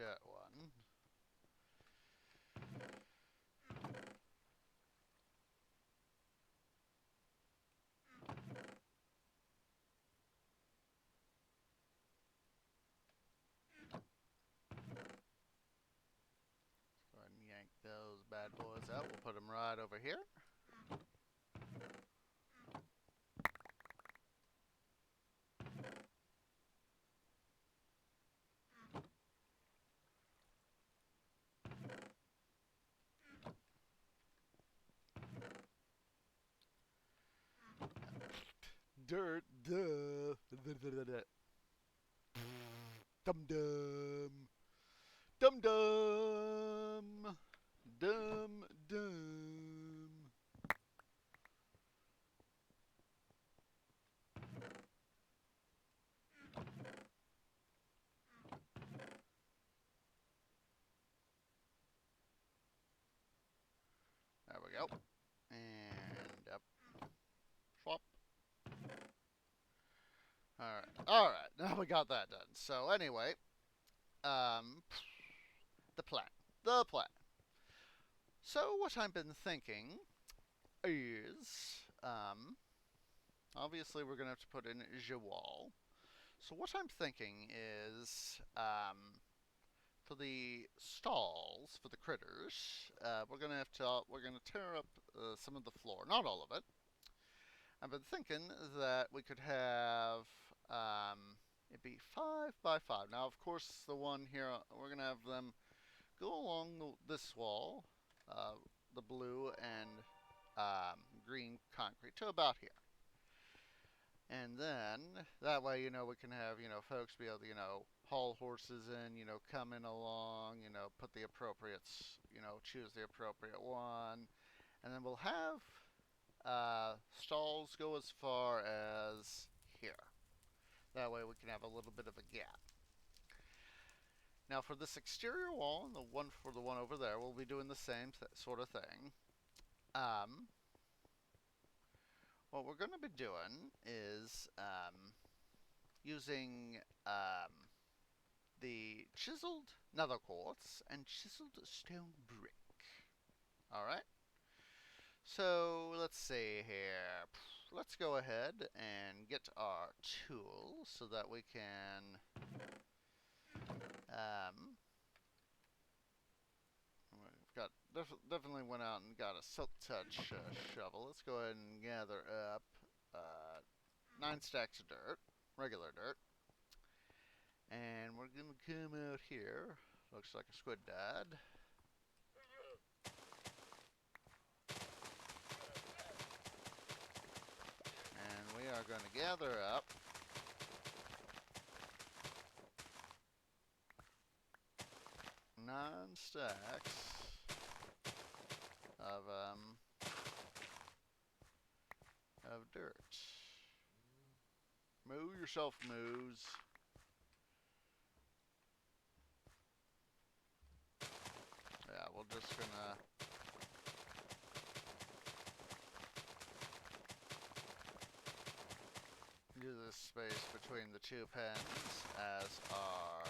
dirt one. Go ahead and yank those bad boys out. We'll put them right over here. Dirt, duh. Dum dum. Dum dum. Dum dum. There we go. And up. Swap. Alright. Alright. Now we got that done. So anyway. The plan. The plan. So what I've been thinking is, obviously we're going to have to put in Jawal. So what I'm thinking is, for the stalls, for the critters, we're going to tear up some of the floor. Not all of it. I've been thinking that we could have, it'd be 5 by 5. Now, of course, the one here, we're going to have them go along this wall, the blue and green concrete to about here. And then, that way, we can have, folks be able to, haul horses in, coming along, put the appropriate, choose the appropriate one. And then we'll have stalls go as far as here. That way we can have a little bit of a gap. Now for this exterior wall and the one over there, we'll be doing the same sort of thing. What we're going to be doing is using the chiseled nether quartz and chiseled stone brick. Alright? So let's see here. Let's go ahead and get our tools so that we can we've got definitely went out and got a silk touch shovel. Let's go ahead and gather up 9 stacks of dirt, regular dirt, and we're gonna come out here. Looks like a squid died. And we are going to gather up nine stacks of dirt. Moo yourself, moos. Yeah, we're just gonna use this space between the two pens as our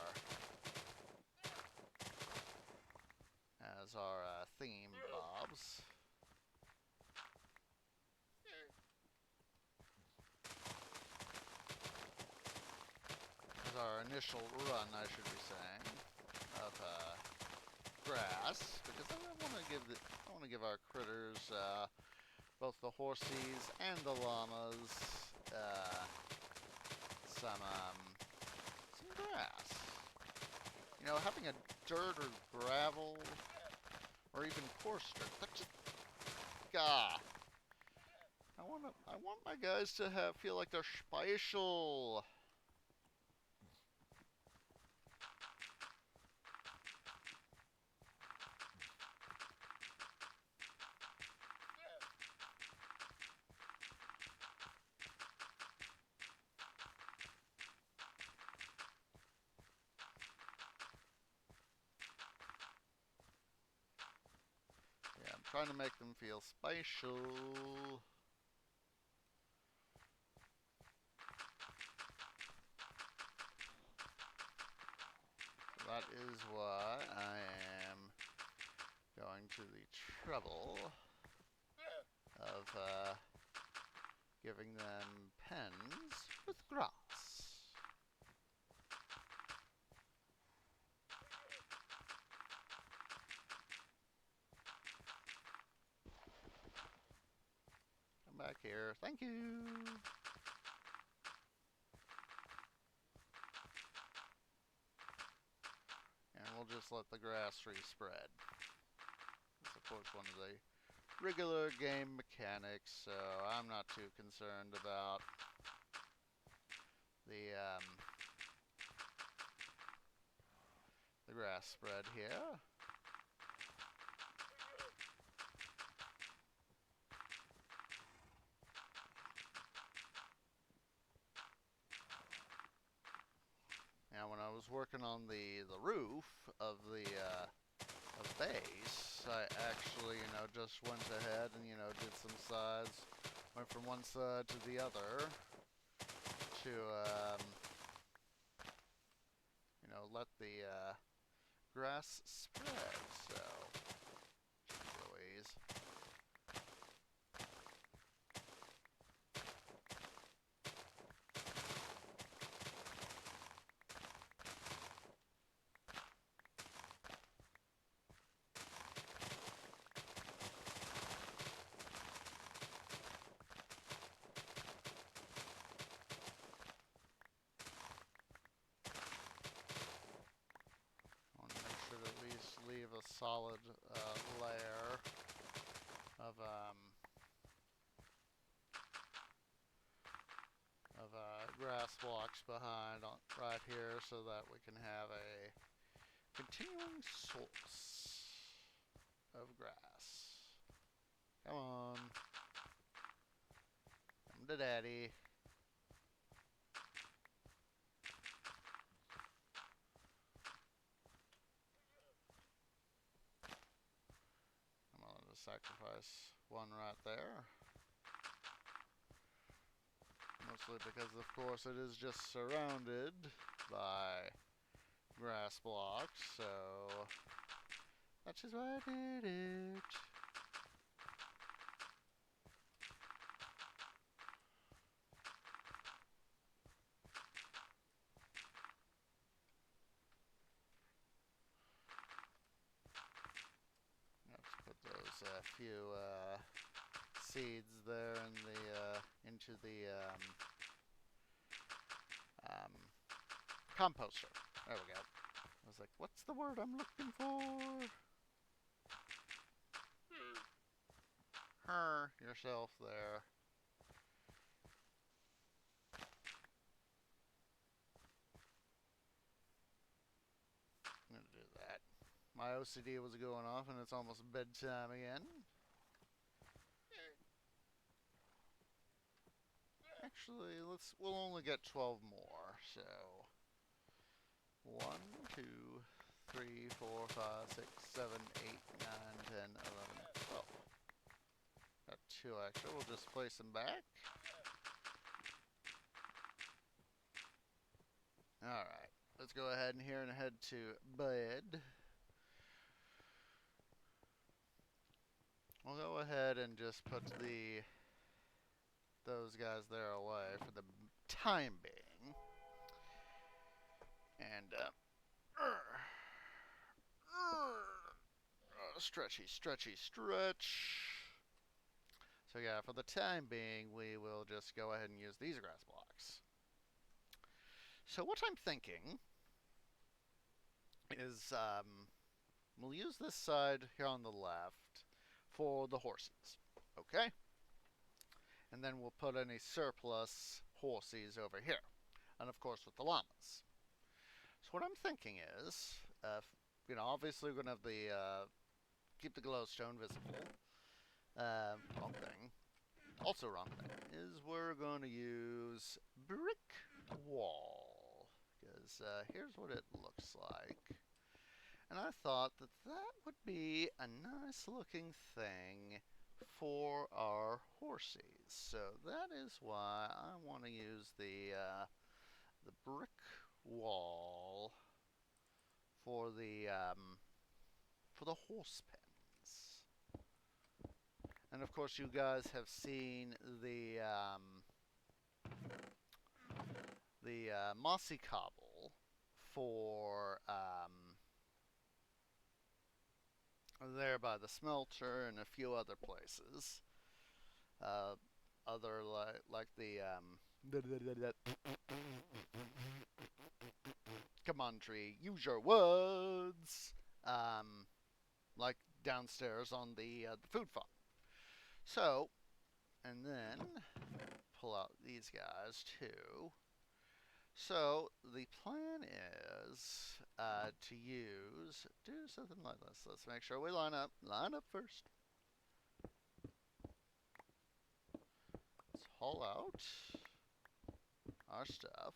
theme bobs. As our initial run, I should be saying, of grass, because I want to give our critters, both the horsies and the llamas, some grass. Having a dirt or gravel, or even coarse dirt, that just, I want my guys to feel like they're special. Trying to make them feel special. That is why to the trouble of giving them pens with grass. Come back here. Thank you. And we'll just let the grass respread. It's of course one of the regular game mechanics, so I'm not too concerned about the grass spread here. Now, when I was working on the roof of the base, I actually, just went ahead and, did some sides, went from one side to the other to, let the grass spread. So, Louise. Leave a solid layer of grass blocks behind right here, so that we can have a continuing source of grass. Come on, come to daddy. Sacrifice one right there. Mostly because, of course, it is just surrounded by grass blocks, so that's just why I did it. Few seeds there in the into the composter. There we go. I was like, what's the word I'm looking for? Her yourself there. I'm gonna do that. My OCD was going off, and it's almost bedtime again. Actually, we'll only get 12 more, so 1, 2, 3, 4, 5, 6, 7, 8, 9, 10, 11, 12. Got 2 extra. We'll just place them back. Alright, let's go ahead and head to bed. We'll go ahead and just put those guys there away for the time being. And stretchy, stretchy, stretch. So yeah, for the time being, we will just go ahead and use these grass blocks. So what I'm thinking is we'll use this side here on the left for the horses, okay? And then we'll put any surplus horses over here. And of course with the llamas. So what I'm thinking is, obviously we're going to have the, keep the glowstone visible. Wrong thing. Also wrong thing is we're going to use brick wall. Because here's what it looks like. And I thought that would be a nice looking thing for our horses. So that is why I want to use the brick wall for the horse pens. And of course, you guys have seen the mossy cobble for there by the smelter and a few other places. Other like the come on tree, use your words. Like downstairs on the food farm. So, and then pull out these guys too. So the plan is to do something like this. Let's make sure we line up. Line up first. Let's haul out our stuff.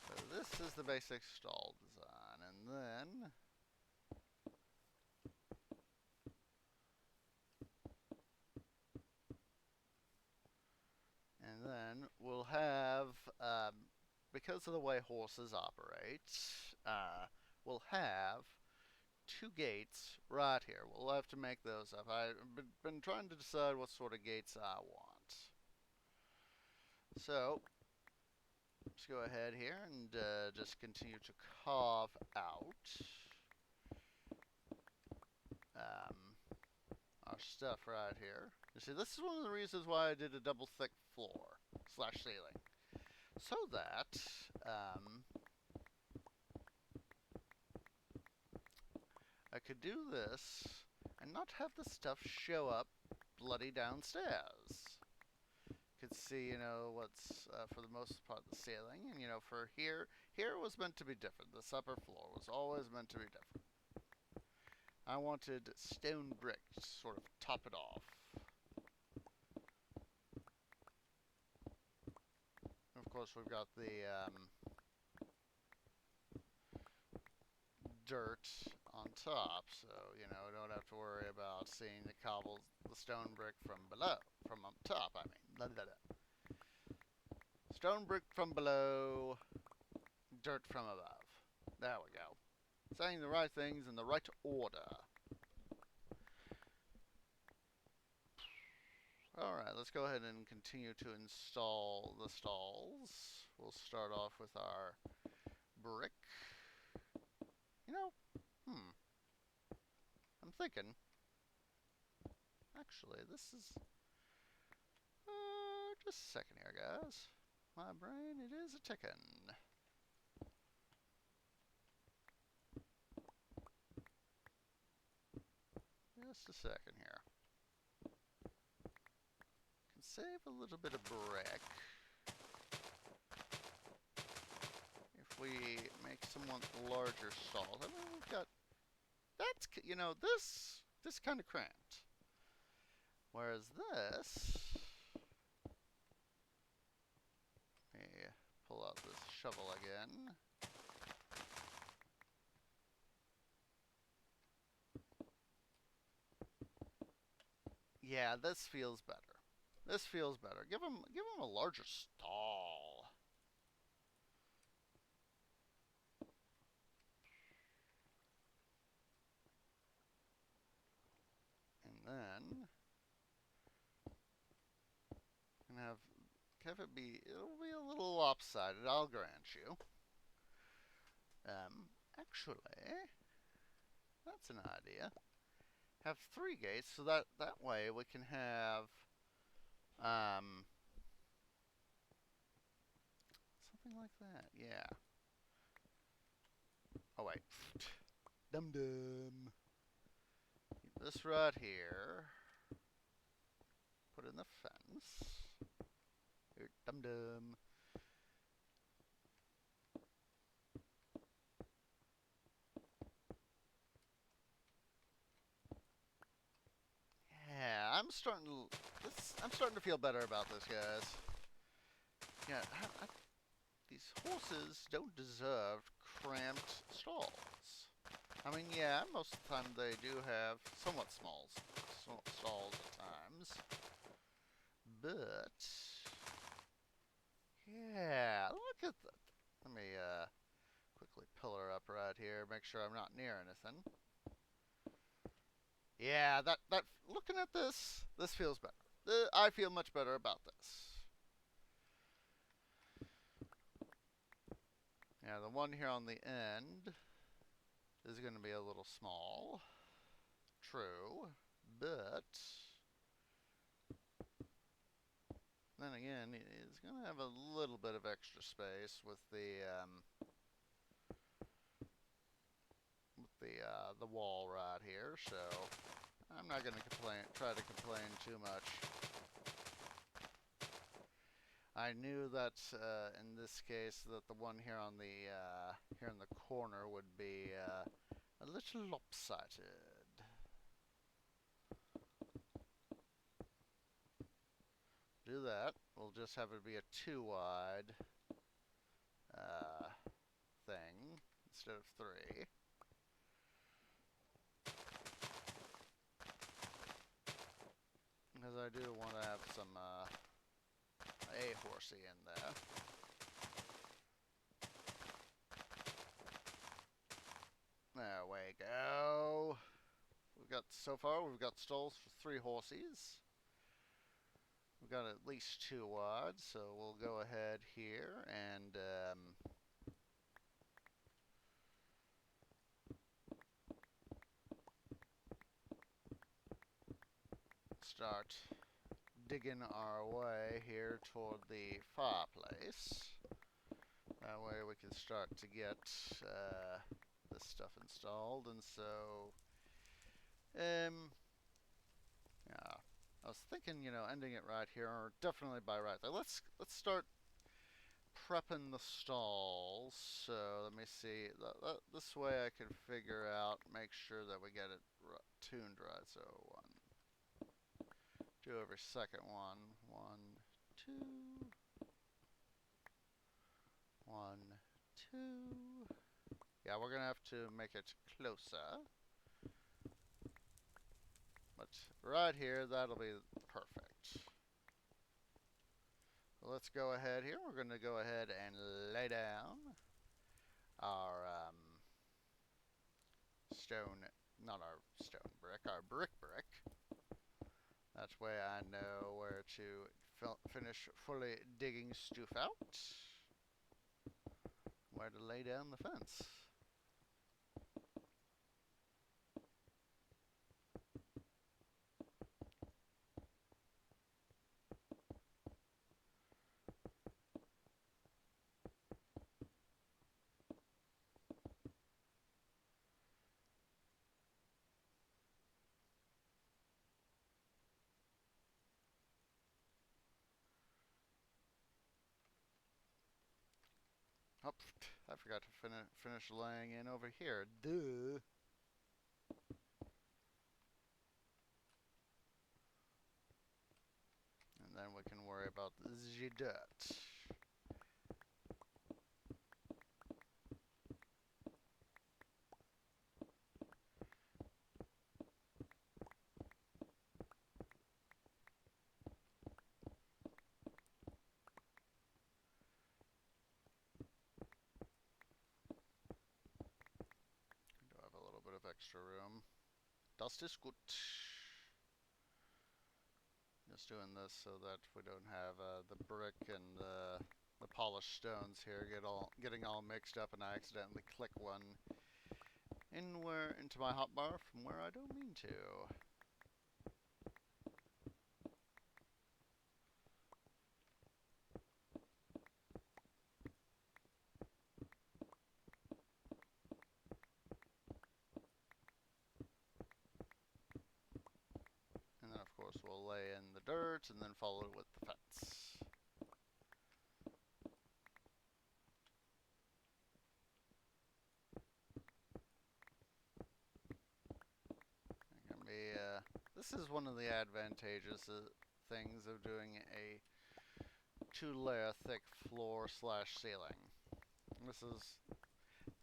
So this is the basic stall design, and then we'll have because of the way horses operate, we'll have two gates right here. We'll have to make those up. I've been trying to decide what sort of gates I want. So let's go ahead here and just continue to carve out our stuff right here. You see, this is one of the reasons why I did a double thick floor slash ceiling. So that I could do this and not have the stuff show up bloody downstairs. Could see, you know, what's for the most part the ceiling, and you know, for here was meant to be different. This upper floor was always meant to be different. I wanted stone brick to sort of top it off. Of course, we've got the dirt on top, so you know, don't have to worry about seeing the cobbles, the stone brick from below, from up top. I mean, blah, blah, blah. Stone brick from below, dirt from above. There we go. Saying the right things in the right order. Alright, let's go ahead and continue to install the stalls. We'll start off with our brick. You know, I'm thinking, actually, this is, just a second here, guys. My brain, it is a tickin'. Just a second here. Can save a little bit of brick if we make somewhat larger stalls. I mean, we've got, that's, you know, this kind of cramped. Whereas this, let me pull out this shovel again. Yeah, this feels better. This feels better. Give him a larger stall. And then can have it be, it'll be a little lopsided, I'll grant you. Actually, that's an idea. Have 3 gates, so that way we can have something like that. Yeah. Oh wait. Dum dum. Keep this right here. Put in the fence. Here, dum dum. Yeah, I'm starting to feel better about this, guys. Yeah, these horses don't deserve cramped stalls. I mean, yeah, most of the time they do have somewhat small stalls at times. But, yeah, look at that. Let me quickly pillar up right here, make sure I'm not near anything. Yeah, that looking at this feels better. I feel much better about this. Yeah, the one here on the end is going to be a little small. True, but then again, it's going to have a little bit of extra space with the wall right here, so I'm not going to try to complain too much. I knew that in this case that the one here on the here in the corner would be a little lopsided. Do that. We'll just have it be a 2 wide thing instead of 3. Because I do want to have some a horsey in there. There we go. We've got stalls for 3 horses. We've got at least 2 wide, so we'll go ahead here and start digging our way here toward the fireplace. That way we can start to get this stuff installed. And so, yeah, I was thinking, ending it right here, or definitely by right there. Let's start prepping the stalls. So let me see. This way I can figure out, make sure that we get it tuned right. So 1, 2 every second one. 1, 2. 1, 2. Yeah, we're gonna have to make it closer. But right here, that'll be perfect. So let's go ahead here. We're gonna go ahead and lay down our not our stone brick, our brick. That way I know where to finish fully digging stuff out. Where to lay down the fence. Oh, I forgot to finish laying in over here. Duh. And then we can worry about the dirt. Do have a little bit of extra room. Dust is good. Just doing this so that we don't have the brick and the polished stones here getting all mixed up, and I accidentally click one into my hotbar from where I don't mean to. And then of course we'll lay in the dirt and then follow it with the fence. This is one of the advantageous things of doing a 2-layer thick floor slash ceiling. This is,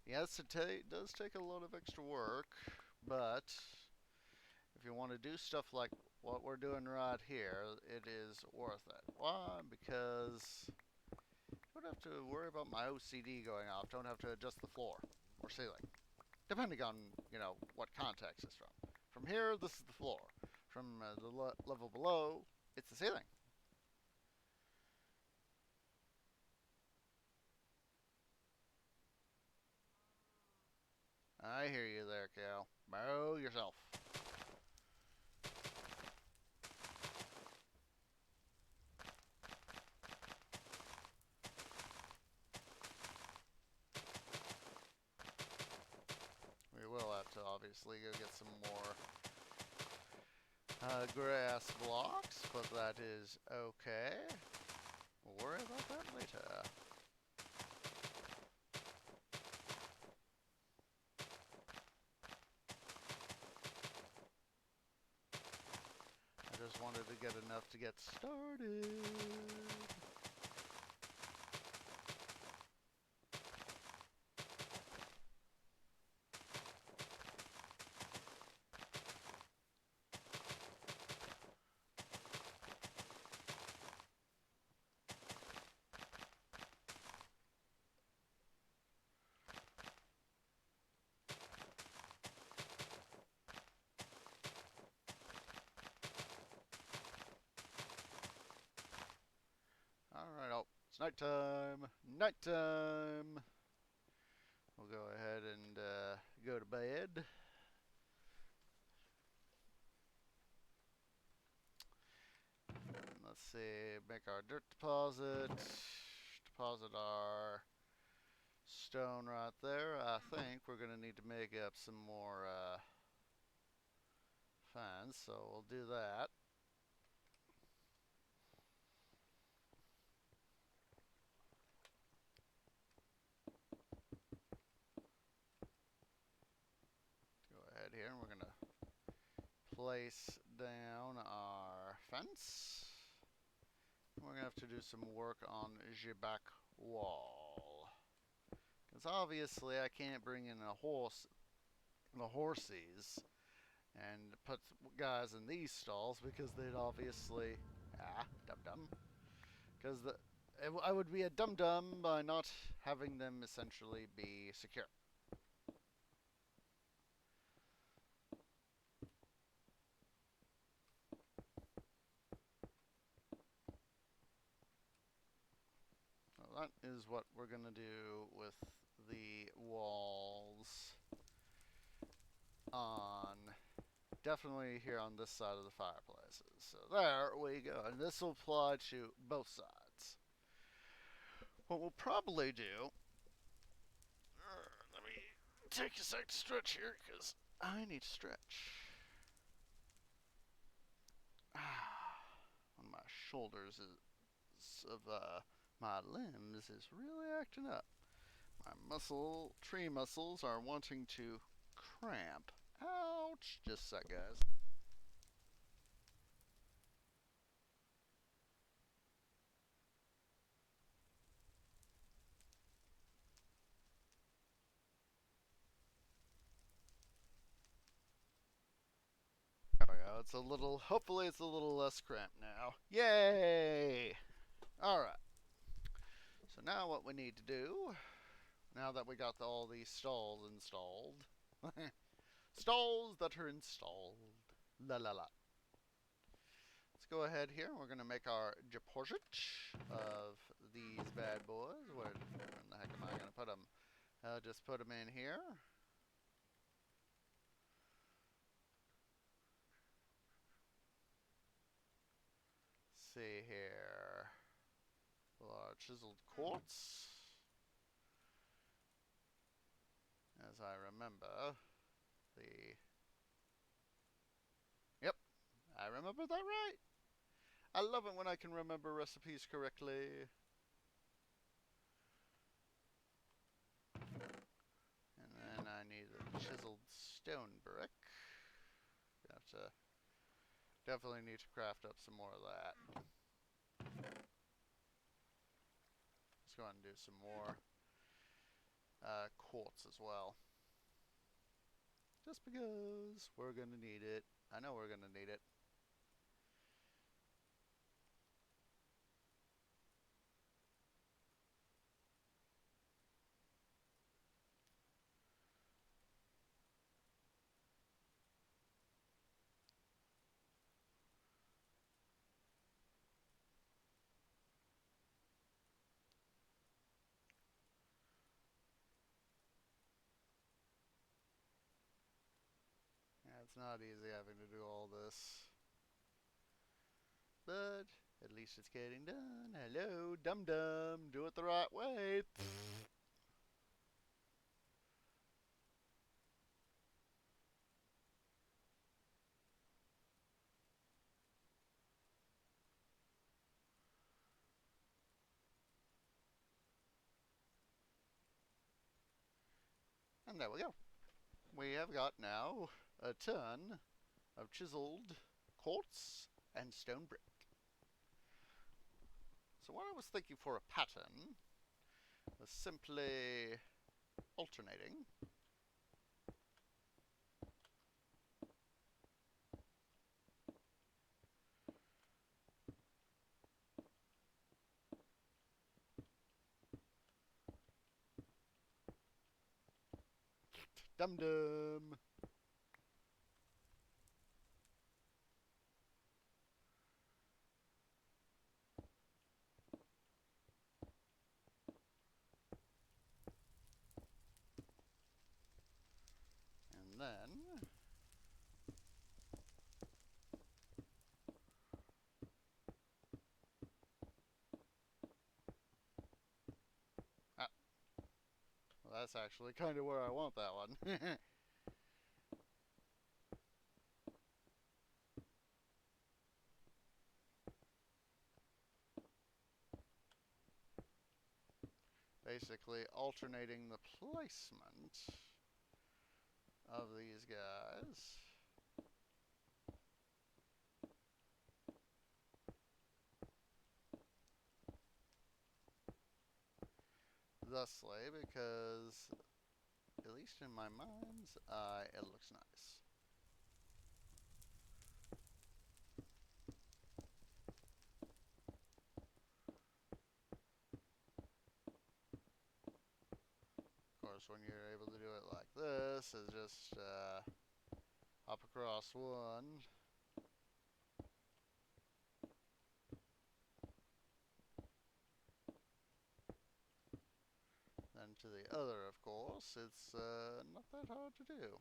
yes, it does take a lot of extra work, but if you want to do stuff like what we're doing right here, it is worth it. Why? Because I don't have to worry about my OCD going off. Don't have to adjust the floor or ceiling, depending on, you know, what context it's from. From here, this is the floor. From the level below, it's the ceiling. I hear you there, Cal. Mow yourself. We will have to obviously go get some more grass blocks, but that is okay. We'll worry about that later. I just wanted to get enough to get started. Alright, oh, it's nighttime. Nighttime. We'll go ahead and go to bed. Let's see, make our dirt deposit. Deposit our stone right there. I think we're going to need to make up some more fans, so we'll do that. Go ahead here, and we're going to place down our fence. We're going to have to do some work on the back wall. Because obviously I can't bring in the horses and put guys in these stalls because they'd obviously dum-dum. Because I would be a dum-dum by not having them essentially be secure. So that is what we're gonna do with the walls on definitely here on this side of the fireplaces. So there we go. And this will apply to both sides. What we'll probably do, let me take a sec to stretch here because I need to stretch. One of my shoulders of my limbs is really acting up. My tree muscles are wanting to cramp. Ouch! Just a sec, guys. There we go. It's a little, hopefully it's a little less cramped now. Yay! Alright. So now what we need to do, now that we got all these stalls installed, stalls that are installed, la la la. Let's go ahead here. We're going to make our deposit of these bad boys. Where in the heck am I going to put them? Just put them in here. Let's see here. Chiseled quartz. As I remember, Yep, I remember that right. I love it when I can remember recipes correctly. And then I need a chiseled stone brick. Definitely need to craft up some more of that. go ahead and do some more quartz as well. Just because we're going to need it. I know we're going to need it. Yeah, it's not easy having to do all this. But at least it's getting done. Hello, dum-dum. Do it the right way. And there we go. We have got now a ton of chiseled quartz and stone brick. So what I was thinking for a pattern was simply alternating. Dum dum. And then ah, well, that's actually kind of where I want that one. Basically alternating the placement of these guys. Thusly, because at least in my mind's eye, it looks nice. Of course, when you're able to do it like this, is just hop across one, then to the other, of course. It's not that hard to do.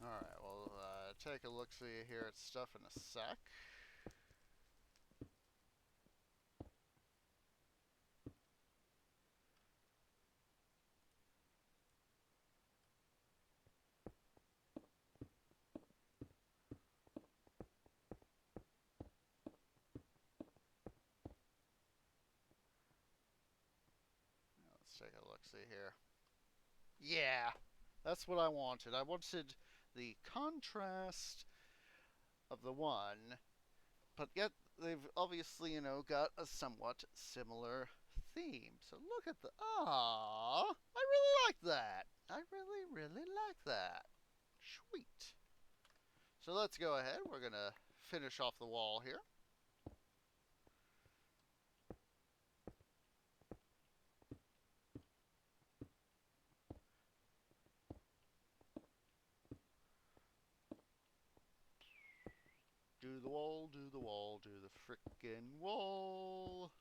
Alright, we'll take a look-see here at stuff in a sec. Let's take a look-see here. Yeah, that's what I wanted. I wanted the contrast of the one, but yet they've obviously, you know, got a somewhat similar theme. So look at the... Ah, I really like that. I really, really like that. Sweet. So let's go ahead. We're going to finish off the wall here. Do the wall, do the wall, do the frickin' wall.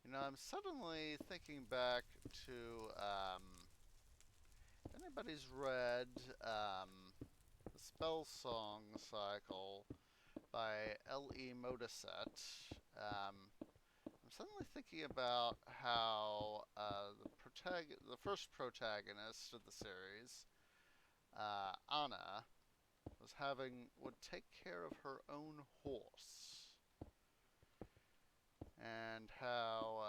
You know, I'm suddenly thinking back to, if anybody's read the Spell Song Cycle by L.E. Modisette, I'm suddenly thinking about how the first protagonist of the series, Anna, would take care of her own horse, and how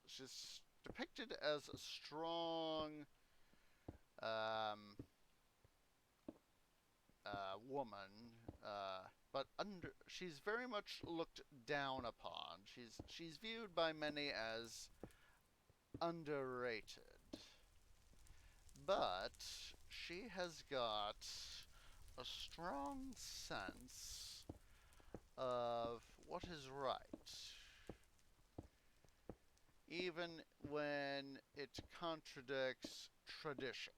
she's depicted as a strong um, woman, but she's very much looked down upon. She's viewed by many as underrated, but she has got a strong sense of what is right, even when it contradicts tradition.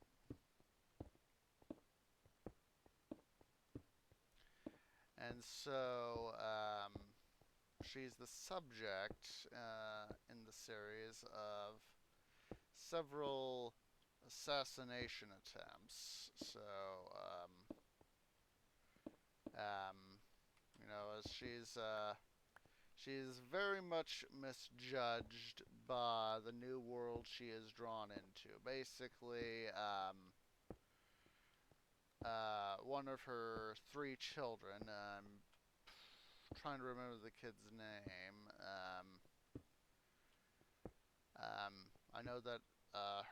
And so, she's the subject in the series of several assassination attempts. So, um, as she's very much misjudged by the new world she is drawn into. Basically, one of her three children, trying to remember the kid's name. I know that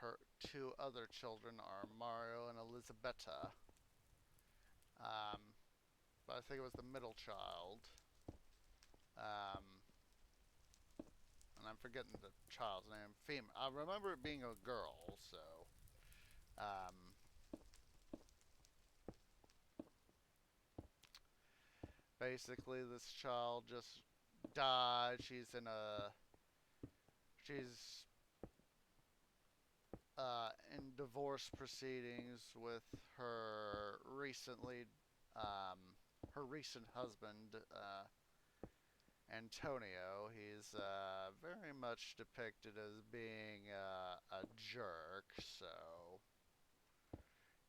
her two other children are Mario and Elisabetta. But I think it was the middle child. And I'm forgetting the child's name. Female. I remember it being a girl, so. Basically, this child just died. She's in divorce proceedings with her her recent husband, Antonio. He's very much depicted as being a jerk, so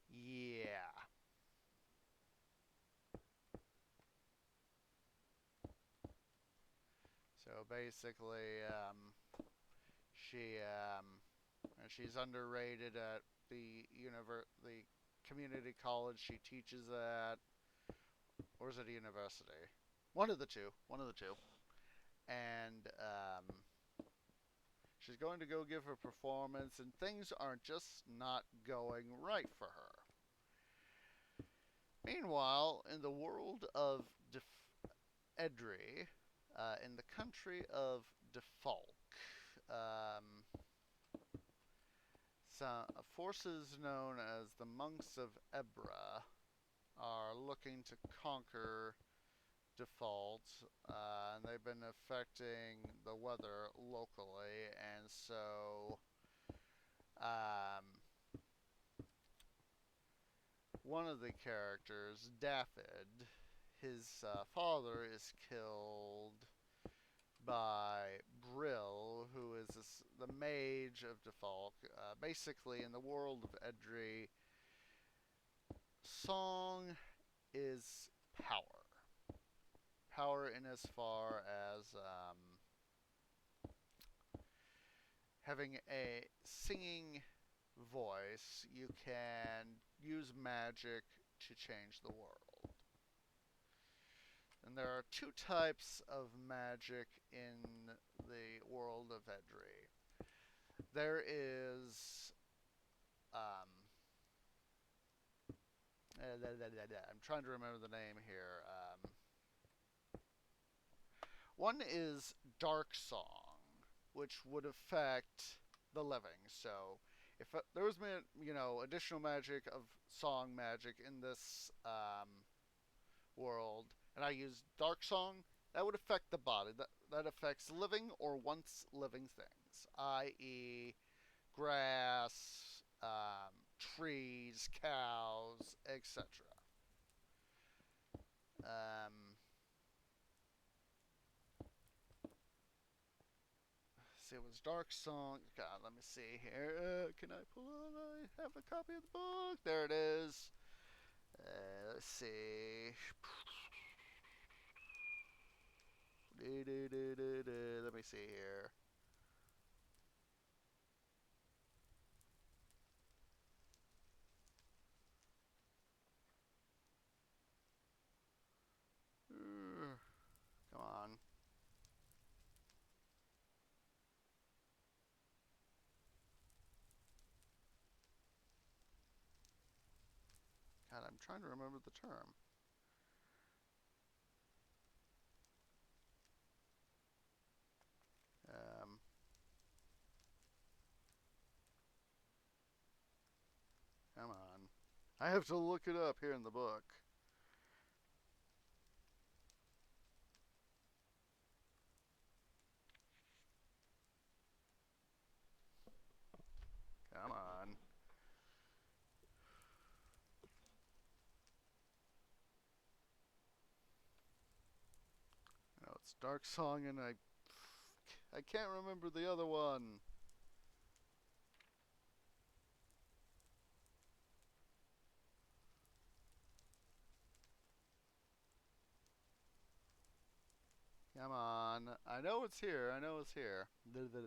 yeah. So basically, she's underrated at the community college she teaches at, or is it a university? One of the two. One of the two. And she's going to go give her performance, and things are just not going right for her. Meanwhile, in the world of Edri, in the country of Defalk, some forces known as the Monks of Ebra are looking to conquer Default, and they've been affecting the weather locally, and so one of the characters, Daffod, his father is killed by Brill, who is the mage of Defalk. Basically, in the world of Edri, song is power. Power in as far as having a singing voice, you can use magic to change the world. And there are two types of magic in the world of Edri. There is I'm trying to remember the name here. One is Dark Song, which would affect the living. So, if there was, additional magic of song magic in this world, and I use Dark Song, that would affect the body. That affects living or once living things, i.e., grass, trees, cows, etc. See, it was Dark Song. God, let me see here. Can I pull up? I have a copy of the book. There it is. Let's see. Let me see here. I'm trying to remember the term. Um, Come on. I have to look it up here in the book. Come on. No, it's Dark Song, and I can't remember the other one. Come on. I know it's here. I know it's here. Let's see.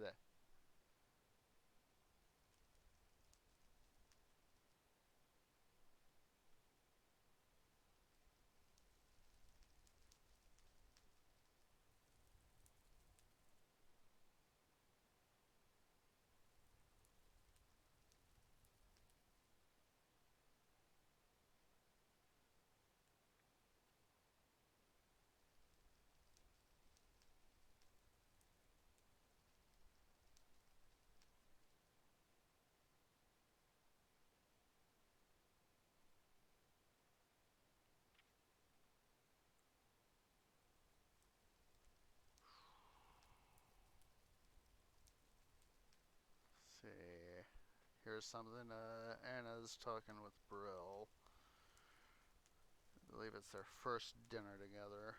Here's something. Anna's talking with Brill. I believe it's their first dinner together.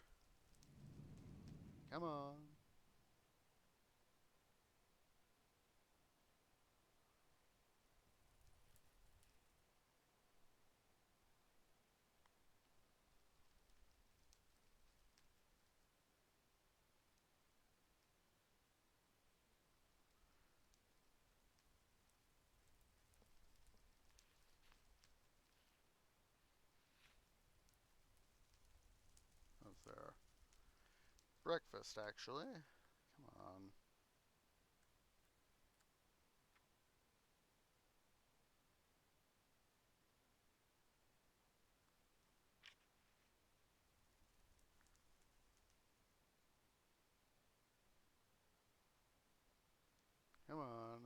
Come on. That's their breakfast, actually. Come on. Come on.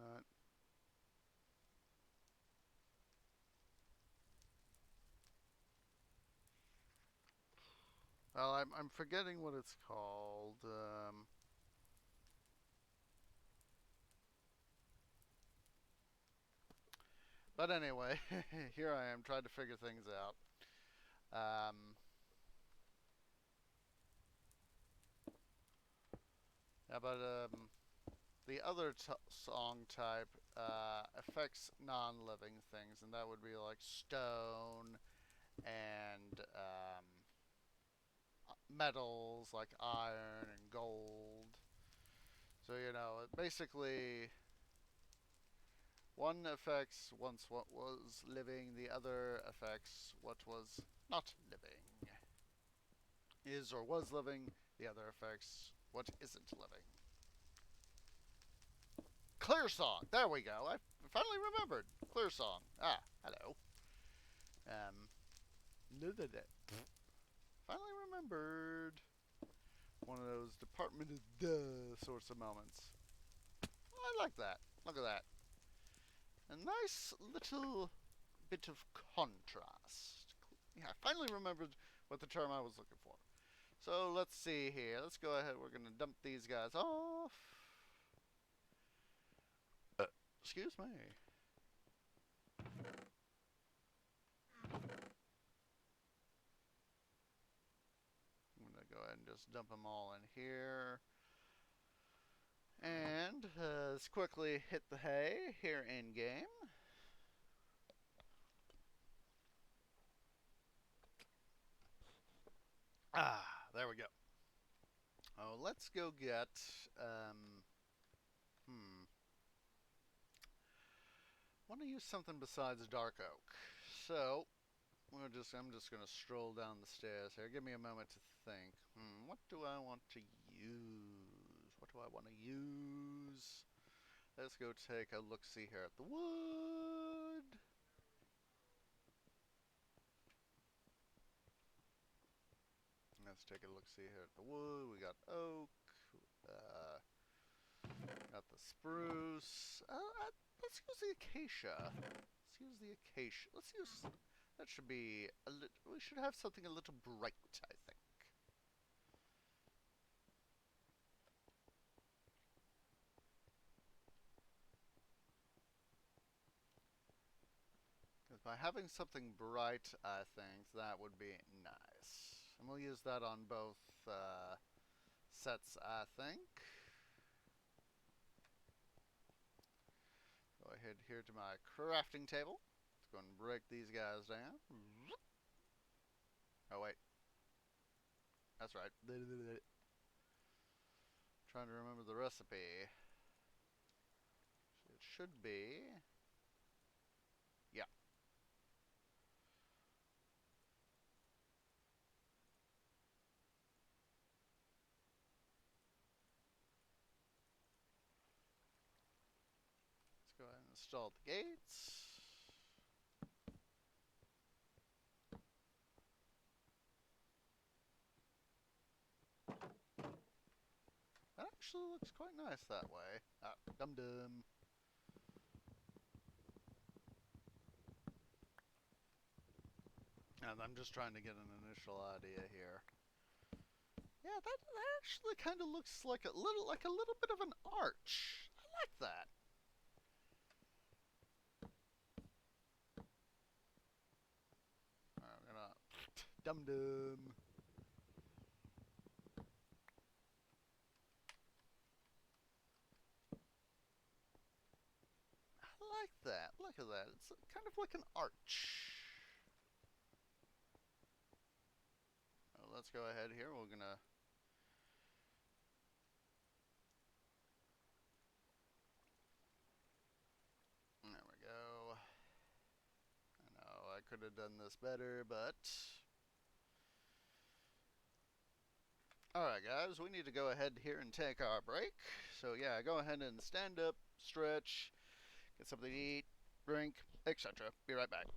Well, I'm forgetting what it's called. But anyway, here I am trying to figure things out. Um, yeah, but the other song type affects non-living things, and that would be like stone and metals like iron and gold. So you know, it basically one affects once what was living, the other affects what was not living. Is or was living, the other affects what isn't living. Clear Song. There we go. I finally remembered. Clear Song. Ah, hello. Um, finally remembered. One of those Department of Duh sorts of moments. I like that. Look at that. A nice little bit of contrast. Yeah, I finally remembered what the term I was looking for. So let's see here. Let's go ahead. We're going to dump these guys off. Excuse me. I'm going to go ahead and just dump them all in here. And let's quickly hit the hay here in game. Ah, there we go. Oh, let's go get. Want to use something besides dark oak. So I'm just gonna stroll down the stairs here. Give me a moment to think. What do I want to use? What do I want to use? Let's go take a look-see here at the wood. Let's take a look. See here at the wood. We got oak. Got the spruce. Let's use the acacia. Let's use the acacia. Let's use. That should be a little. We should have something a little bright, I think. Because by having something bright, I think that would be nice. And we'll use that on both sets, I think. Go ahead here to my crafting table. Let's go and break these guys down. Oh, wait. That's right. Trying to remember the recipe. It should be. Yeah. Let's go ahead and install the gates. That actually looks quite nice that way. Ah, dum-dum. And I'm just trying to get an initial idea here. Yeah, that actually kind of looks like a little bit of an arch. I like that. I'm gonna dum-dum. I like that. Look at that. It's kind of like an arch. Well, let's go ahead here. We're gonna. There we go. I know I could have done this better, but. Alright, guys, we need to go ahead here and take our break. So, yeah, go ahead and stand up, stretch, get something to eat, drink, etc. Be right back.